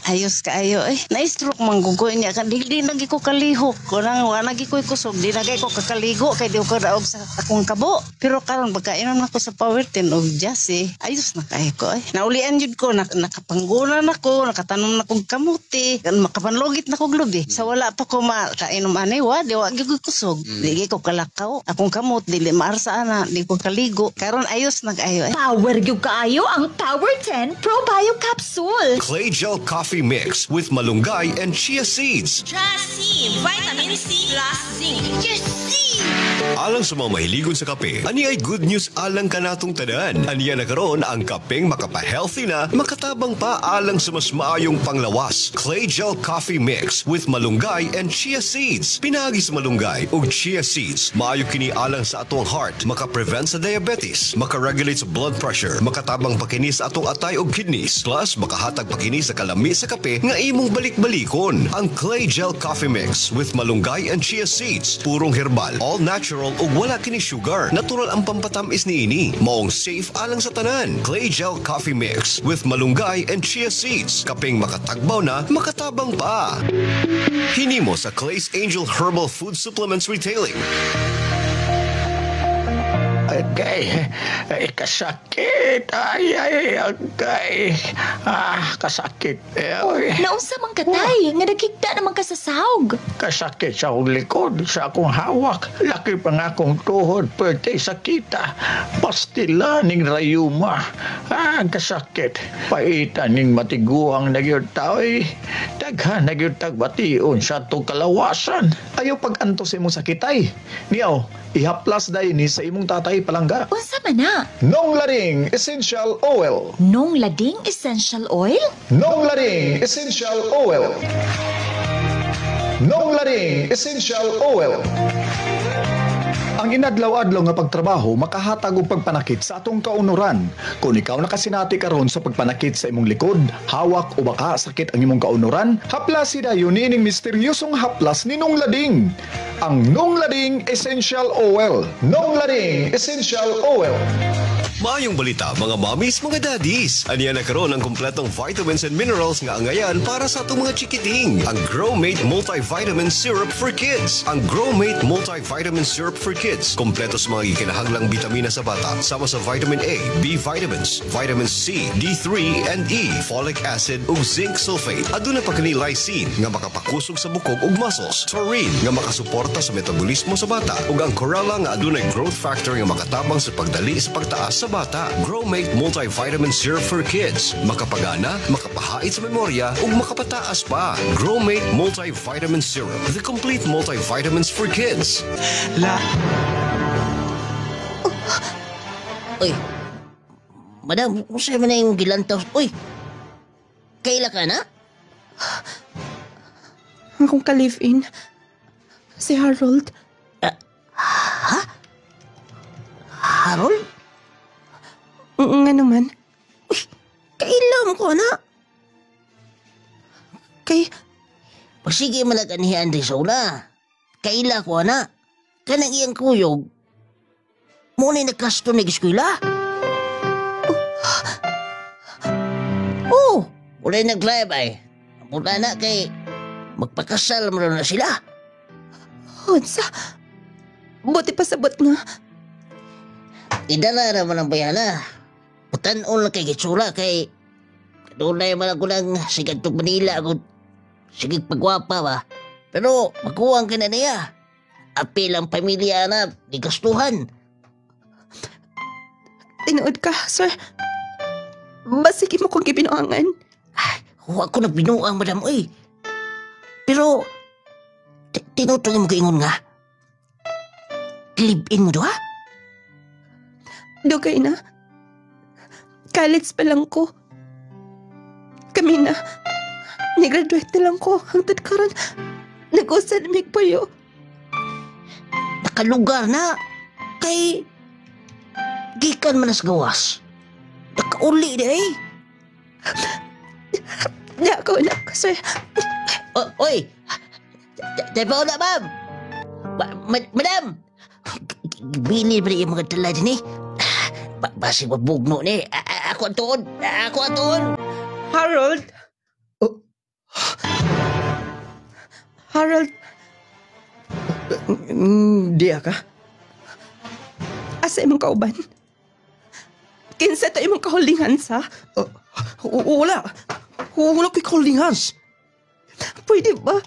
Speaker 11: Ayos kaayo na-stroke manggugoy niya kan di nagi ko kalihok. Kunang wa nagi ko kusog di nagay ko kakaligo kay di ko daog sa akong kabo. Pero karon pagkainom nako sa Power 10 og Jassy, ayos na kay ko. Naulian jud ko nakapanggunan nako, nakatanom na kog kamuti, makapanlogit na kog lubi. Sa wala pa ko kainom ani wa di wa gyud kusog. Di ko kalakaw. Akong kamot dili maarsa ana, di ko kaligo. Karon ayos na kaayo.
Speaker 10: Power gyud kaayo ang Power 10 Pro Bio Capsule.
Speaker 9: Clay gel coffee mix with malunggay and chia seeds.
Speaker 10: Jassy, vitamin C plus zinc.
Speaker 9: Alang sa mga mahiligon sa kape, ani ay good news alang kanatong tanan. Aniya na karon ang kapeng makapa-healthy na, makatabang pa alang sa mas maayong panglawas. Clay gel coffee mix with malunggay and chia seeds. Pinagi sa malunggay ug chia seeds, maayo kini alang sa atong heart, maka-prevent sa diabetes, maka-regulate sa blood pressure, makatabang pa kini sa atong atay ug kidneys, plus makahatag pa kini sa kalami sa kape nga imong balik-balikon. Ang Clay gel coffee mix with malunggay and chia seeds, purong herbal, all natural ug wala kini sugar. Natural ang pampatamis niini. Maong safe alang sa tanan. Clay gel coffee mix with malunggay and chia seeds. Kapeng makatagbaw na, makatabang pa. Hinimo sa Clay's Angel Herbal Food Supplements Retailing.
Speaker 1: Agay, kasakit. Ay, agay. Kasakit.
Speaker 10: Naunsa man katay, nga nagkigda naman ka sa sahog.
Speaker 1: Kasakit sa akong likod, sa akong hawak. Laki pa nga akong tuhod, pwede sakita. Pastila ning rayuma. Kasakit. Paitan ning matiguang nagyod tao'y. Daghan nagyod tagbation sa itong kalawasan. Ayaw pag-antos imong sakitay. Niyaw, ihaplas dahi ni sa imong tatay palangga.
Speaker 10: Unsa man na?
Speaker 1: Nong Lading Essential Oil.
Speaker 10: Nong Lading Essential Oil?
Speaker 1: Nong Lading Essential Oil. Nong Lading Essential Oil. Ang inadlaw-adlaw nga pagtrabaho makahatag og pagpanakit sa atong kaunuran. Kung ikaw nakasinati karon sa pagpanakit sa imong likod, hawak o baka sakit ang imong kaunuran, haplas dayon niining misteryosong haplas ni Nong Lading. Ang Nong Lading Essential Oil. Nong Lading Essential Oil.
Speaker 9: Maayong balita mga mommies, mga daddies. Aniya na karon ang kompletong vitamins and minerals nga angayan para sa atong mga chikiting. Ang Growmate Multivitamin Syrup for Kids. Ang Growmate Multivitamin Syrup for Kids. Kompleto sa mga ikinahanglang bitamina sa bata. Sama sa vitamin A, B vitamins, vitamin C, D3 and E, folic acid ug zinc sulfate. Aduna pa kini lysine nga makapakusog sa bukog ug muscles. Taurine nga makasuporta sa metabolismo sa bata. Ug ang chlorella nga adunay growth factor nga makatabang sa pagdali sa pagtaas sa bata. Growmate Multivitamin Syrup for Kids. Makapagana, makapahait sa memorya, ug makapataas pa. Growmate Multivitamin Syrup. The complete multivitamins for kids.
Speaker 4: Uy, madam, sa'yo mo na yung gilantaw. Uy, kaila ka na?
Speaker 2: Akong ka-live-in. Si Harold.
Speaker 4: Ha? Harold?
Speaker 2: Nga naman. Kailam ko na. Kay,
Speaker 4: Pagsige man lang ni Andre sa una. Kaila ko na. Kanang iyang kuyog. Muna nagkasto nag-eskwela. Oh, muna nag-live ay. Muna na kay magpakasal mo na sila.
Speaker 2: Unsa? Buti pa sabot nga.
Speaker 4: Idala naman ang bayana. Putanon lang kay Gitsura kay kadunay man ako ng sigad to Manila ako. Sige pagwapa ba. Pero magkuwang ka na niya. Apil ang pamilya na di gastuhan.
Speaker 2: Tinood ka, sir. Basigi mo kong gibinuangan.
Speaker 4: Huwag ko na binuang, madam, oy. Pero, tinutulong mo kaingon nga. Live-in mo do, ha?
Speaker 2: Dugay na. College pa lang ko. Kami na. Ni-graduate na lang ko. Hangtod karon nag-usad mig payo.
Speaker 4: Nakalugar na. Kay, gikan man nas gawas. Nakauli di ay.
Speaker 2: Di ako na ko, sir.
Speaker 4: Oy! Tepo na, ma'am! Madam! Bili pa rin yung mga tala din eh. Basi mabugno ni. Ako ang tuon! Ako ang tuon!
Speaker 2: Harold! Harold!
Speaker 3: Di ka?
Speaker 2: Asa imong kauban? Kinsa ta imong kahulingan sa?
Speaker 3: Wala. Wala ko'y calling hands.
Speaker 2: Pwede ba?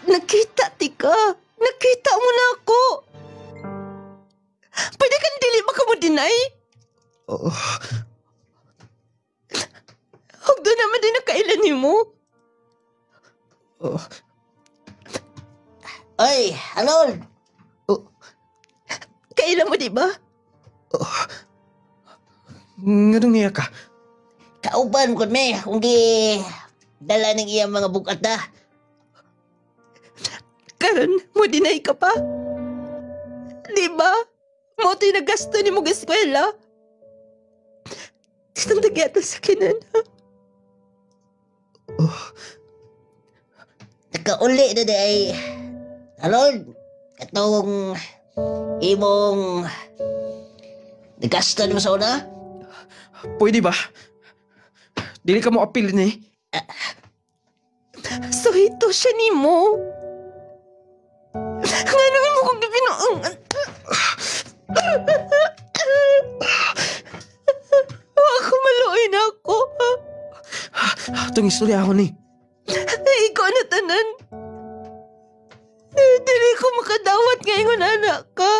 Speaker 2: Nakita ti ka. Nakita mo na ako. Pwede kang dili baka mo deny? Huwag doon naman din nakailan ni mo.
Speaker 4: Oy, Harold!
Speaker 2: Kailan mo, di ba?
Speaker 3: Nganong niya ka?
Speaker 4: Kauban ko me, kung di dala ng iyang mga bukat na.
Speaker 2: Karon, mo dinay ka pa? Di ba? Mo ito'y nagasto ni mong eskwela. Tinandagyata sa kinan, ha?
Speaker 4: Nakauli na di ay, Harold, katong imong nagasto mo sa una?
Speaker 3: Pwede ba? Dili ka mo apil ni.
Speaker 2: So ito siya ni mo. Nga naman mo kong gipinoangan. Ako maluoy na ako.
Speaker 3: Itong istorya ako ni.
Speaker 2: Ikaw na tanan. Dili ko makadawat ngayon anak ka.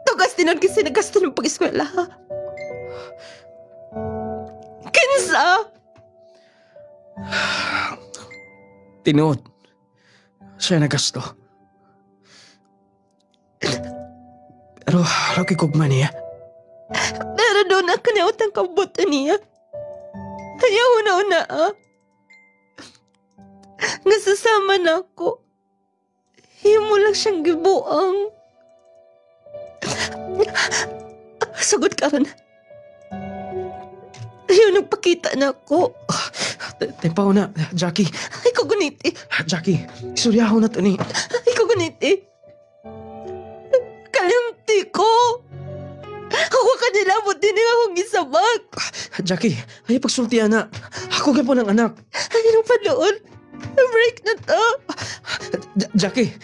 Speaker 2: Tugas tinan kasi nagasto ng pag-eskwela, ha? Kinsa?
Speaker 3: Tinuod. Siya nagasto. Pero lagi kogma niya.
Speaker 2: Pero doon na kaniutang kabutan niya. Ayaw una-una, ha? Nga sasama na ako. Himo lang siyang gibuang. Sagot ka ron. Ayaw nagpakita na ako.
Speaker 3: Tempaw na, Jackie.
Speaker 2: Ay, kuguniti.
Speaker 3: Jackie, istorya ako na to ni.
Speaker 2: Ay, kuguniti. Kalimti ko. Ako kanilabot din nga akong isabak.
Speaker 3: Jackie, ay pagsultihan na. Ako ka po ng anak.
Speaker 2: Ay, nung pa doon. Break na to.
Speaker 3: Jackie.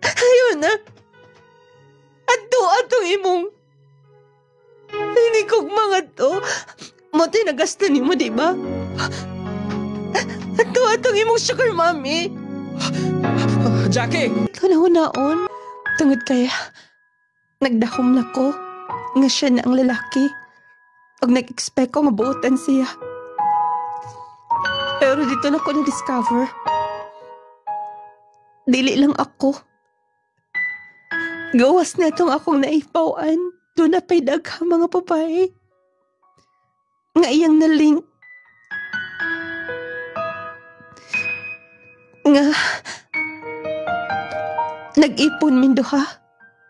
Speaker 2: Ayaw na. Ato imong. Hindi kong mga to. Moto'y nagasta ni mo, di ba? Ato imong sugar mommy.
Speaker 3: Jackie!
Speaker 2: Ito na hunaon. Tungod kaya, nagdahom na ko. Nga siya na ang lalaki. Huwag nag-expect ko mabuotan siya. Pero dito na ko na-discover. Dili lang ako. Gawas na itong akong naipawan. Doon na pa'y daghang mga babae. Nga iyang naling. Nga nag-ipon min duha.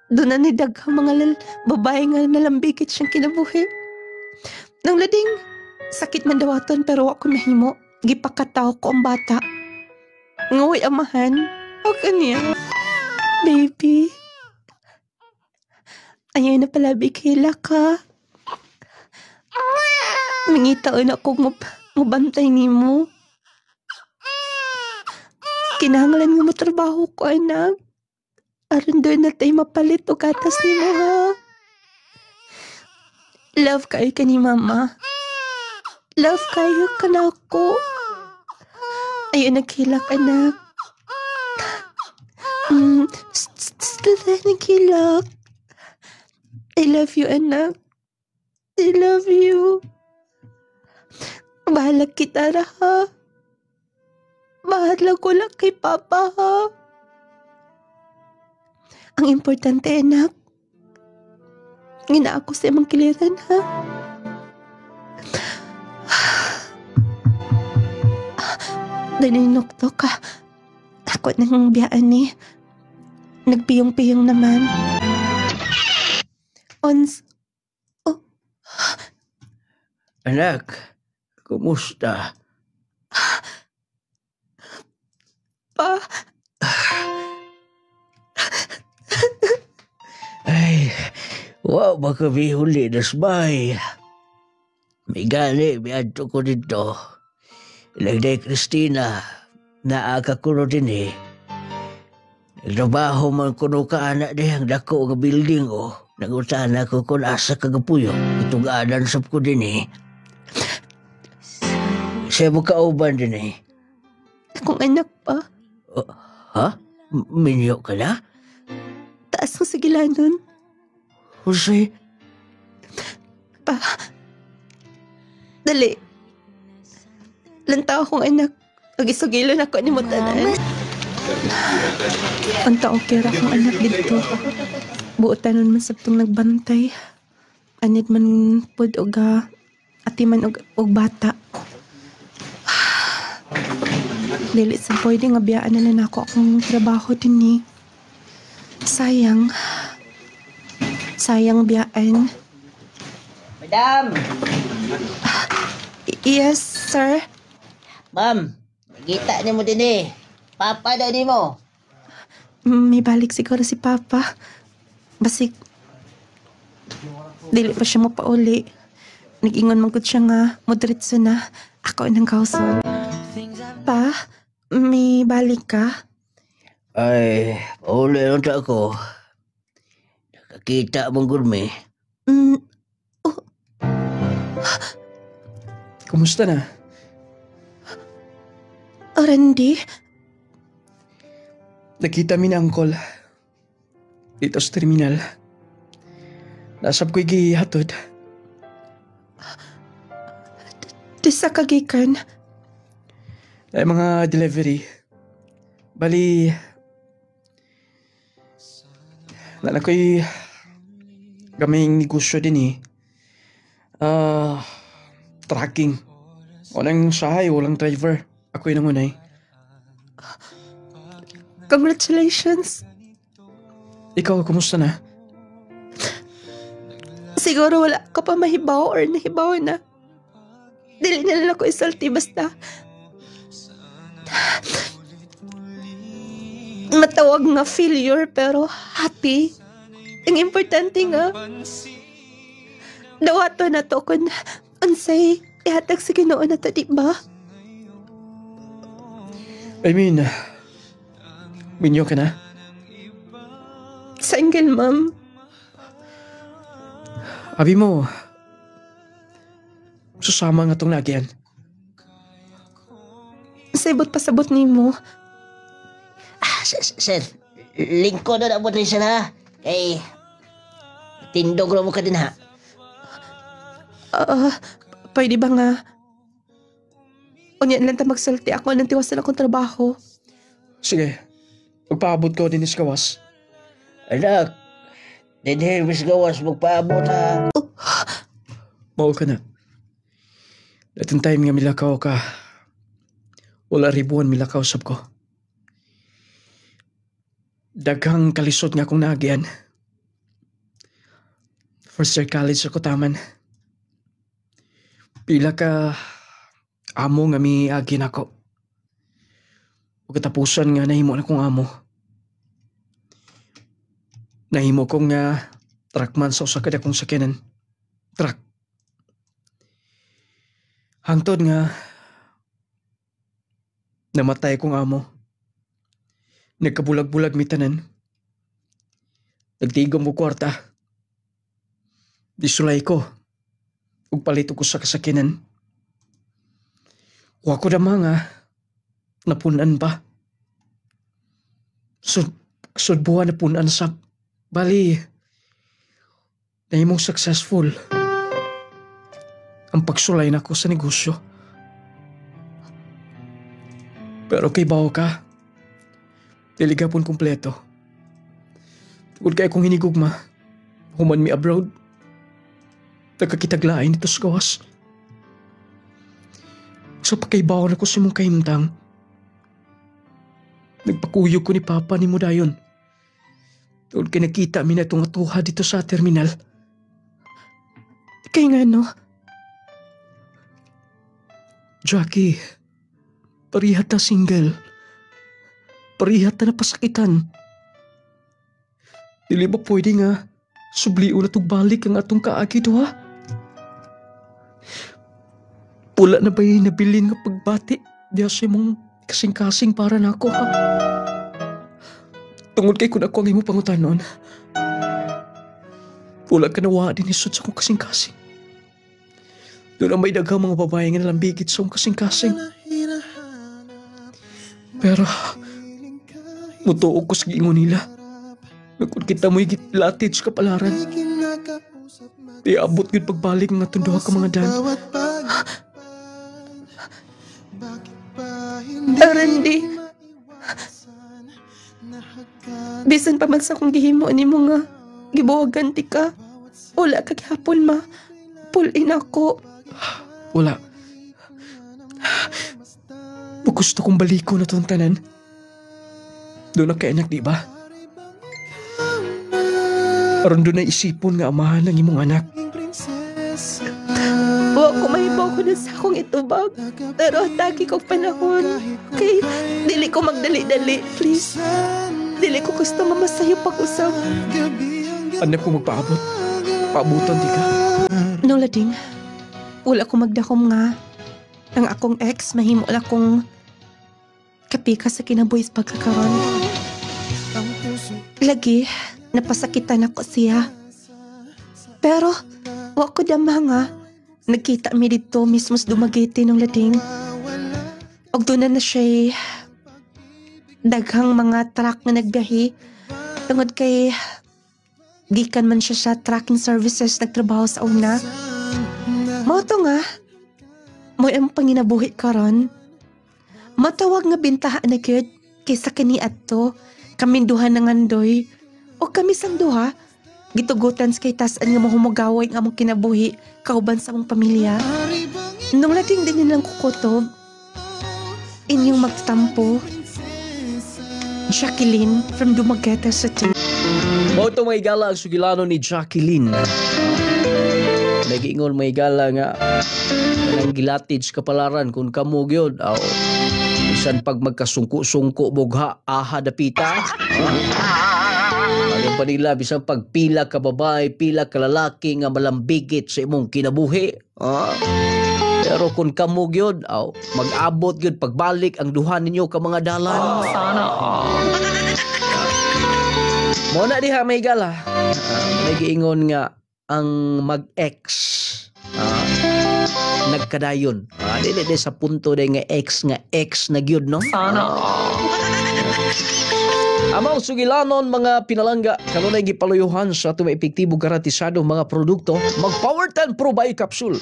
Speaker 2: Doon na nidaghang mga babae nga nalambikit siyang kinabuhi. Nang lading, sakit man dawaton pero ako mahimo. Gipakataw ko ang bata. Nguwi amahan. O kanya. Baby. Ayaw na pala bikila ka. Mangitaon ako mabantay ni mo. Kinahanglan nga mo trabaho ko, anak. Aron doon na tayo mapalit o gatas ni mo, ha? Love kayo ka ni mama. Love kayo ka na ako. Ayaw naghilak, anak. Still naghilak. I love you, anak. I love you. Bahala kita na, ha? Bahala ko lang kay Papa, ha? Ang importante, anak, ngina ako sa imong kiliran, ha? Daninokto ka. Ako nang biyaan ni. Nagpiyong-piyong naman.
Speaker 4: Anak, kumusta?
Speaker 2: Pa.
Speaker 4: Ay, wow, baka may huli na sabay. May gali, may adto ko dito. Ilagday Christina, naaka ko no din eh. Nagtrabaho man kuno ka anak di ang dako nga building o. Nagutana ko kung asa kagapuyo. Itugadan sab ko din eh. Siya mo kauban din eh.
Speaker 2: Akong anak pa.
Speaker 4: Ha? Minyo ka na?
Speaker 2: Taas ang sigilanon.
Speaker 4: Jose?
Speaker 2: Pa. Dali. Lantaw akong anak. Agisugilon ako ni mo tanan. Ang taong kira akong anak dito. Buotanon man sabtong nagbantay. Anid man pod og ati man og bata. Dili sa pwede nga biyaan na ako akong trabaho din ni. Sayang. Sayang biyaan.
Speaker 5: Madam!
Speaker 2: Yes, sir?
Speaker 5: Ma'am, nagita niyo mo din eh. Papa daw ni mo.
Speaker 2: May balik siguro si Papa. Basig. Dili pa siya mapauli. Nag-ingon magod siya nga, moderitso na. Ako nang kauson. Pa, may balik ka?
Speaker 4: Ay, pauli lang ta ako. Nakakita mong gurmi.
Speaker 3: Kumusta na?
Speaker 2: Randy?
Speaker 3: Nakita mi na angkol. Dito sa terminal. Nasab ko'y gihatod.
Speaker 2: Di sa kagikan?
Speaker 3: Ay mga delivery. Bali, wala na ko'y gaming negosyo din eh. Tracking. Walang sahay, walang driver. Ako'y nangunay.
Speaker 2: Congratulations.
Speaker 3: Ikaw, kumusta na?
Speaker 2: Siguro wala ka pa mahibaw or nahibaw na. Dili na lang ako isalti basta. Matawag nga failure pero happy. Ang importante nga. Dawato na to kung unsay ihatag sa Ginoo na to, di ba?
Speaker 3: I mean, minyo ka na?
Speaker 2: Single mom.
Speaker 3: Abi mo, susama nga tong nagyan.
Speaker 2: Sabot pasabot ni mo.
Speaker 5: Sir, lingko na nabot rin siya na. Eh, tindog na mo ka din ha.
Speaker 2: Pwede ba nga? Unyan lang ta magsalti ako nang tiwasan akong trabaho.
Speaker 3: Sige, magpaabot ko din is kawas.
Speaker 4: Anak, dinhin mis gawas magpaabot ha.
Speaker 3: Mao ka na. Dating time nga milakaw ka. Wala ribuan milakaw sab ko. Daghang kalisod nga akong nagyan. First year college ako taman. Pila ka amo nga miagin ako. O katapusan nga nahimo na kong amo. Nahimo kong truckman sa usa ka dakong sakyanan. Truck. Hangtod nga namatay kong amo. Nagkabulag-bulag mi tanan. Nagtigom ko kwarta. Disulay ko. Ug palito ko sa kasakyanan. Wa ko dama nga napunan pa. Sudbuhan na punan sa bali. Nahimong successful ang pagsulay na ko sa negosyo. Pero kay bawo ka, deligapon kompleto. Tugod kaya kong hinigugma, human mi abroad, nagkakitaglain ito sa gawas. Sa pagkaibaw na ko si mong kahimtang, nagpakuyog ko ni Papa ni mo dayon. Tugod kaya nakita mi na itong atuha dito sa terminal. Kaya nga no, Jackie, parihat na single. Parihat na napasakitan. Dili ba pwede nga subliu na balik ang atong kaagi do ha? Pula na ba yung nabilin nga pagbati diya sa mong kasing-kasing para na ako ha? Tungod kay kung ako ang imo pangutanon, pula ka nawa din isod sa akong kasing-kasing. Doon ang may daghang mga babae nga nalambigit sa akong kasing-kasing. Pero mutuog ko sa giingon nila. Kung kita mo'y latid sa kapalaran, di abot yun pagbalik ng atong duha ka mga dan.
Speaker 2: Randy, bisan pa man sa akong gihimo ni mo nga gibuwagan ti ka, wala ka gihapon ma, pull-in ako.
Speaker 3: Wala. Gusto kong baliko na itong tanan. Doon na kainak, di ba? Aron doon na isipon nga amahan ng imong anak.
Speaker 2: Wa ko mahibaw ko na sa akong itubag. Pero tagi ko panahon. Okay, dili ko magdali-dali, please. Dili ko gusto mamasayo pag-usap.
Speaker 3: Anak ko magpaabot. Paabutan di ka.
Speaker 2: No, Lading. Wala ko magdakom nga. Ang akong ex, mahimo na kong kapika sa kinabuhis pagkakaroon. Lagi, napasakitan ako siya. Pero, wa ko dama nga. Nagkita mi dito mismo sa Dumaguete ng Lading. Og doon na siya daghang mga truck na nagbiyahe. Tungod kay gikan man siya sa trucking services nagtrabaho sa una. Moto nga, mo ang panginabuhi karon. Matawag nga bintahan na gyud kaysa kani adto. Kami duha na ngandoy. O kami sang duha, gitugutan sa kay tas-an nga mahumugaway nga among kinabuhi kauban sa among pamilya. Nung Lading din nilang kukutob, inyong magtampo. Jacqueline from Dumaguete City.
Speaker 3: Moto may gala ang sugilano ni Jacqueline. Nag-iingon may gala nga nang gilatid sa kapalaran kung kamo gyud aw bisan pag magkasungko-sungko bugha aha dapita. Ang pa nila bisan pag pila ka babae, pila ka lalaki nga malambigit sa imong kinabuhi. Pero kung kamo gyud aw mag-abot gyud pagbalik ang duha ninyo ka mga dalan. Sana. Mo na diha may gala. Nag-iingon nga ang mag-ex nagkadayon. Dili sa punto de nga ex na gyud no? Sana. Amang sugilanon mga pinalangga kanunay gipaluyuhan sa ato epektibo garantisado mga produkto mag Power 10 Pro Bio Capsule.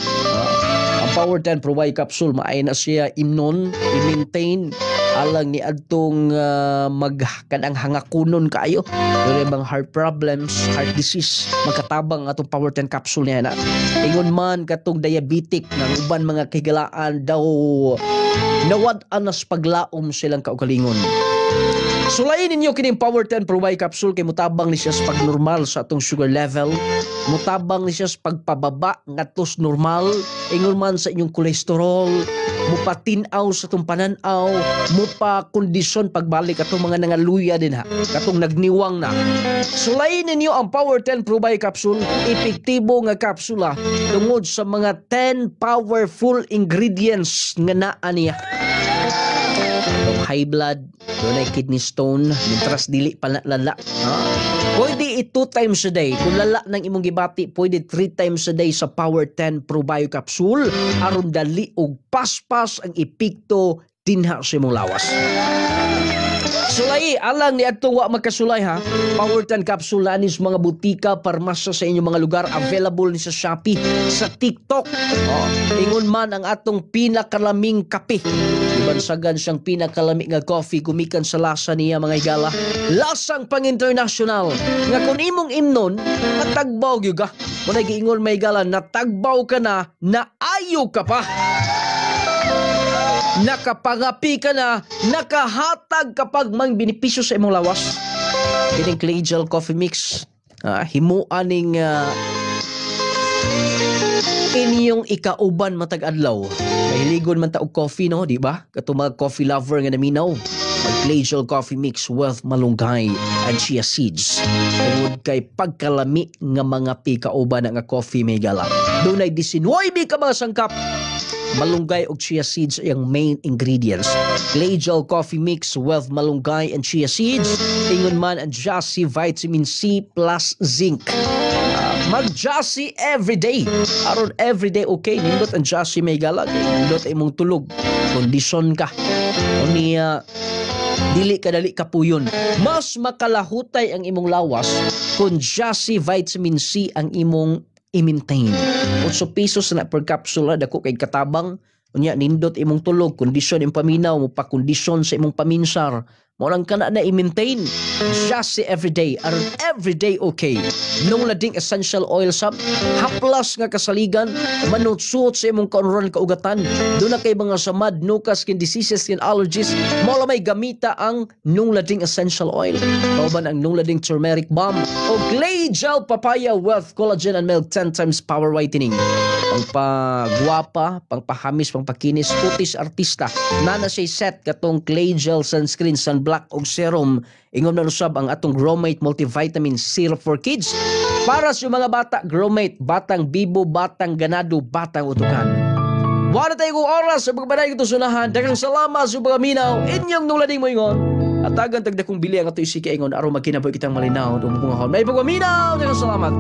Speaker 3: Ang Power 10 Pro Bio Capsule maay na siya imnon, i-maintain alang ni adtong magkanang hangakunon kaayo. Dili bang heart problems, heart disease, magkatabang atong Power 10 capsule niya na. Ingon man katong diabetic ng uban mga kahigalaan daw nawad anas paglaom silang kaugalingon. Sulayin ninyo kining Power 10 Pro Bio Capsule kay mutabang ni siya sa pagnormal sa atong sugar level, mutabang ni siya sa pagpababa ngadto normal, ingon man sa inyong cholesterol, mupatinaw sa atong pananaw, mupa kondisyon pagbalik atong mga nangaluya din ha, katong nagniwang na. Sulayin ninyo ang Power 10 Pro Bio Capsule, epektibo nga kapsula tungod sa mga 10 powerful ingredients nga naa niya. High blood, dunay kidney stone, mitras dili pa lala. Pwede 2 times a day. Kung lala ng imong gibati, pwede 3 times a day sa Power 10 Pro Bio Capsule aron dali og paspas ang epekto dinha sa imong lawas. Sulay, alang ni adto wa magkasulay ha. Power 10 capsule na anis mga butika, parmasya sa inyong mga lugar, available ni sa Shopee, sa TikTok. Ingon man ang atong pinakalaming kape. Ibansagan siyang pinakalamig nga coffee, gumikan sa lasa niya mga higala. Lasang pang-international. Nga kung imong imnon, natagbaw gyud ka. Kung nag-iingon may higala, natagbaw ka na, naayo ka pa. Nakapangapi ka na, nakahatag kapag mang benepisyo sa imong lawas. Kining Clay Gel Coffee Mix, himuan ning inyong ikauban matag adlaw. Mahiligon man ta og coffee no, di ba? Kato mga coffee lover nga naminaw. Mag Clay Gel Coffee Mix with malunggay and chia seeds. Tungod kay pagkalami nga mga pikauban nga coffee may gala. Dunay 19 ka mga sangkap. Malunggay o chia seeds ay ang main ingredients. Clay Gel Coffee Mix with malunggay and chia seeds. Ingon man ang Jassy Vitamin C plus Zinc. Mag-Jassy everyday. Aron everyday okay. Nindot ang Jassy may galag. Nindot ay mong tulog. Kondisyon ka. O niya, dili kadali kapuyon. Mas makalahutay ang imong lawas kung Jassy Vitamin C ang imong i-maintain. 8 pesos na per capsule, dako kay katabang. Unya nindot imong tulog, kondisyon imong paminaw, mo pa kondisyon sa imong paminsar. Mo lang kana na i-maintain. Jassy everyday, aron everyday okay. Nung lading essential oil sab, haplas nga kasaligan, manutsuot sa imong kaunuran kaugatan. Doon na kay mga samad, nukas, skin diseases, skin allergies, mo lang may gamita ang nung lading essential oil. Kauban ang nung lading turmeric balm o Clay Gel Papaya with collagen and milk 10 times power whitening. Pangpagwapa, pangpahamis, pangpakinis, putis artista. Nana siya set katong Clay Gel sunscreen, sunblock o serum. Ingon na lusab ang atong Growmate multivitamin syrup for kids. Para sa mga bata, Growmate, batang bibo, batang ganado, batang utukan. Wala tayo kong oras sa pagbanay ito sunahan. Dagang salamat sa pagaminaw. Inyong nunglading mo ingon. At tagang tagdakong bili ang ito isika ingon. Araw magkinaboy kitang malinaw. May pagpaminaw. Dagang salamat.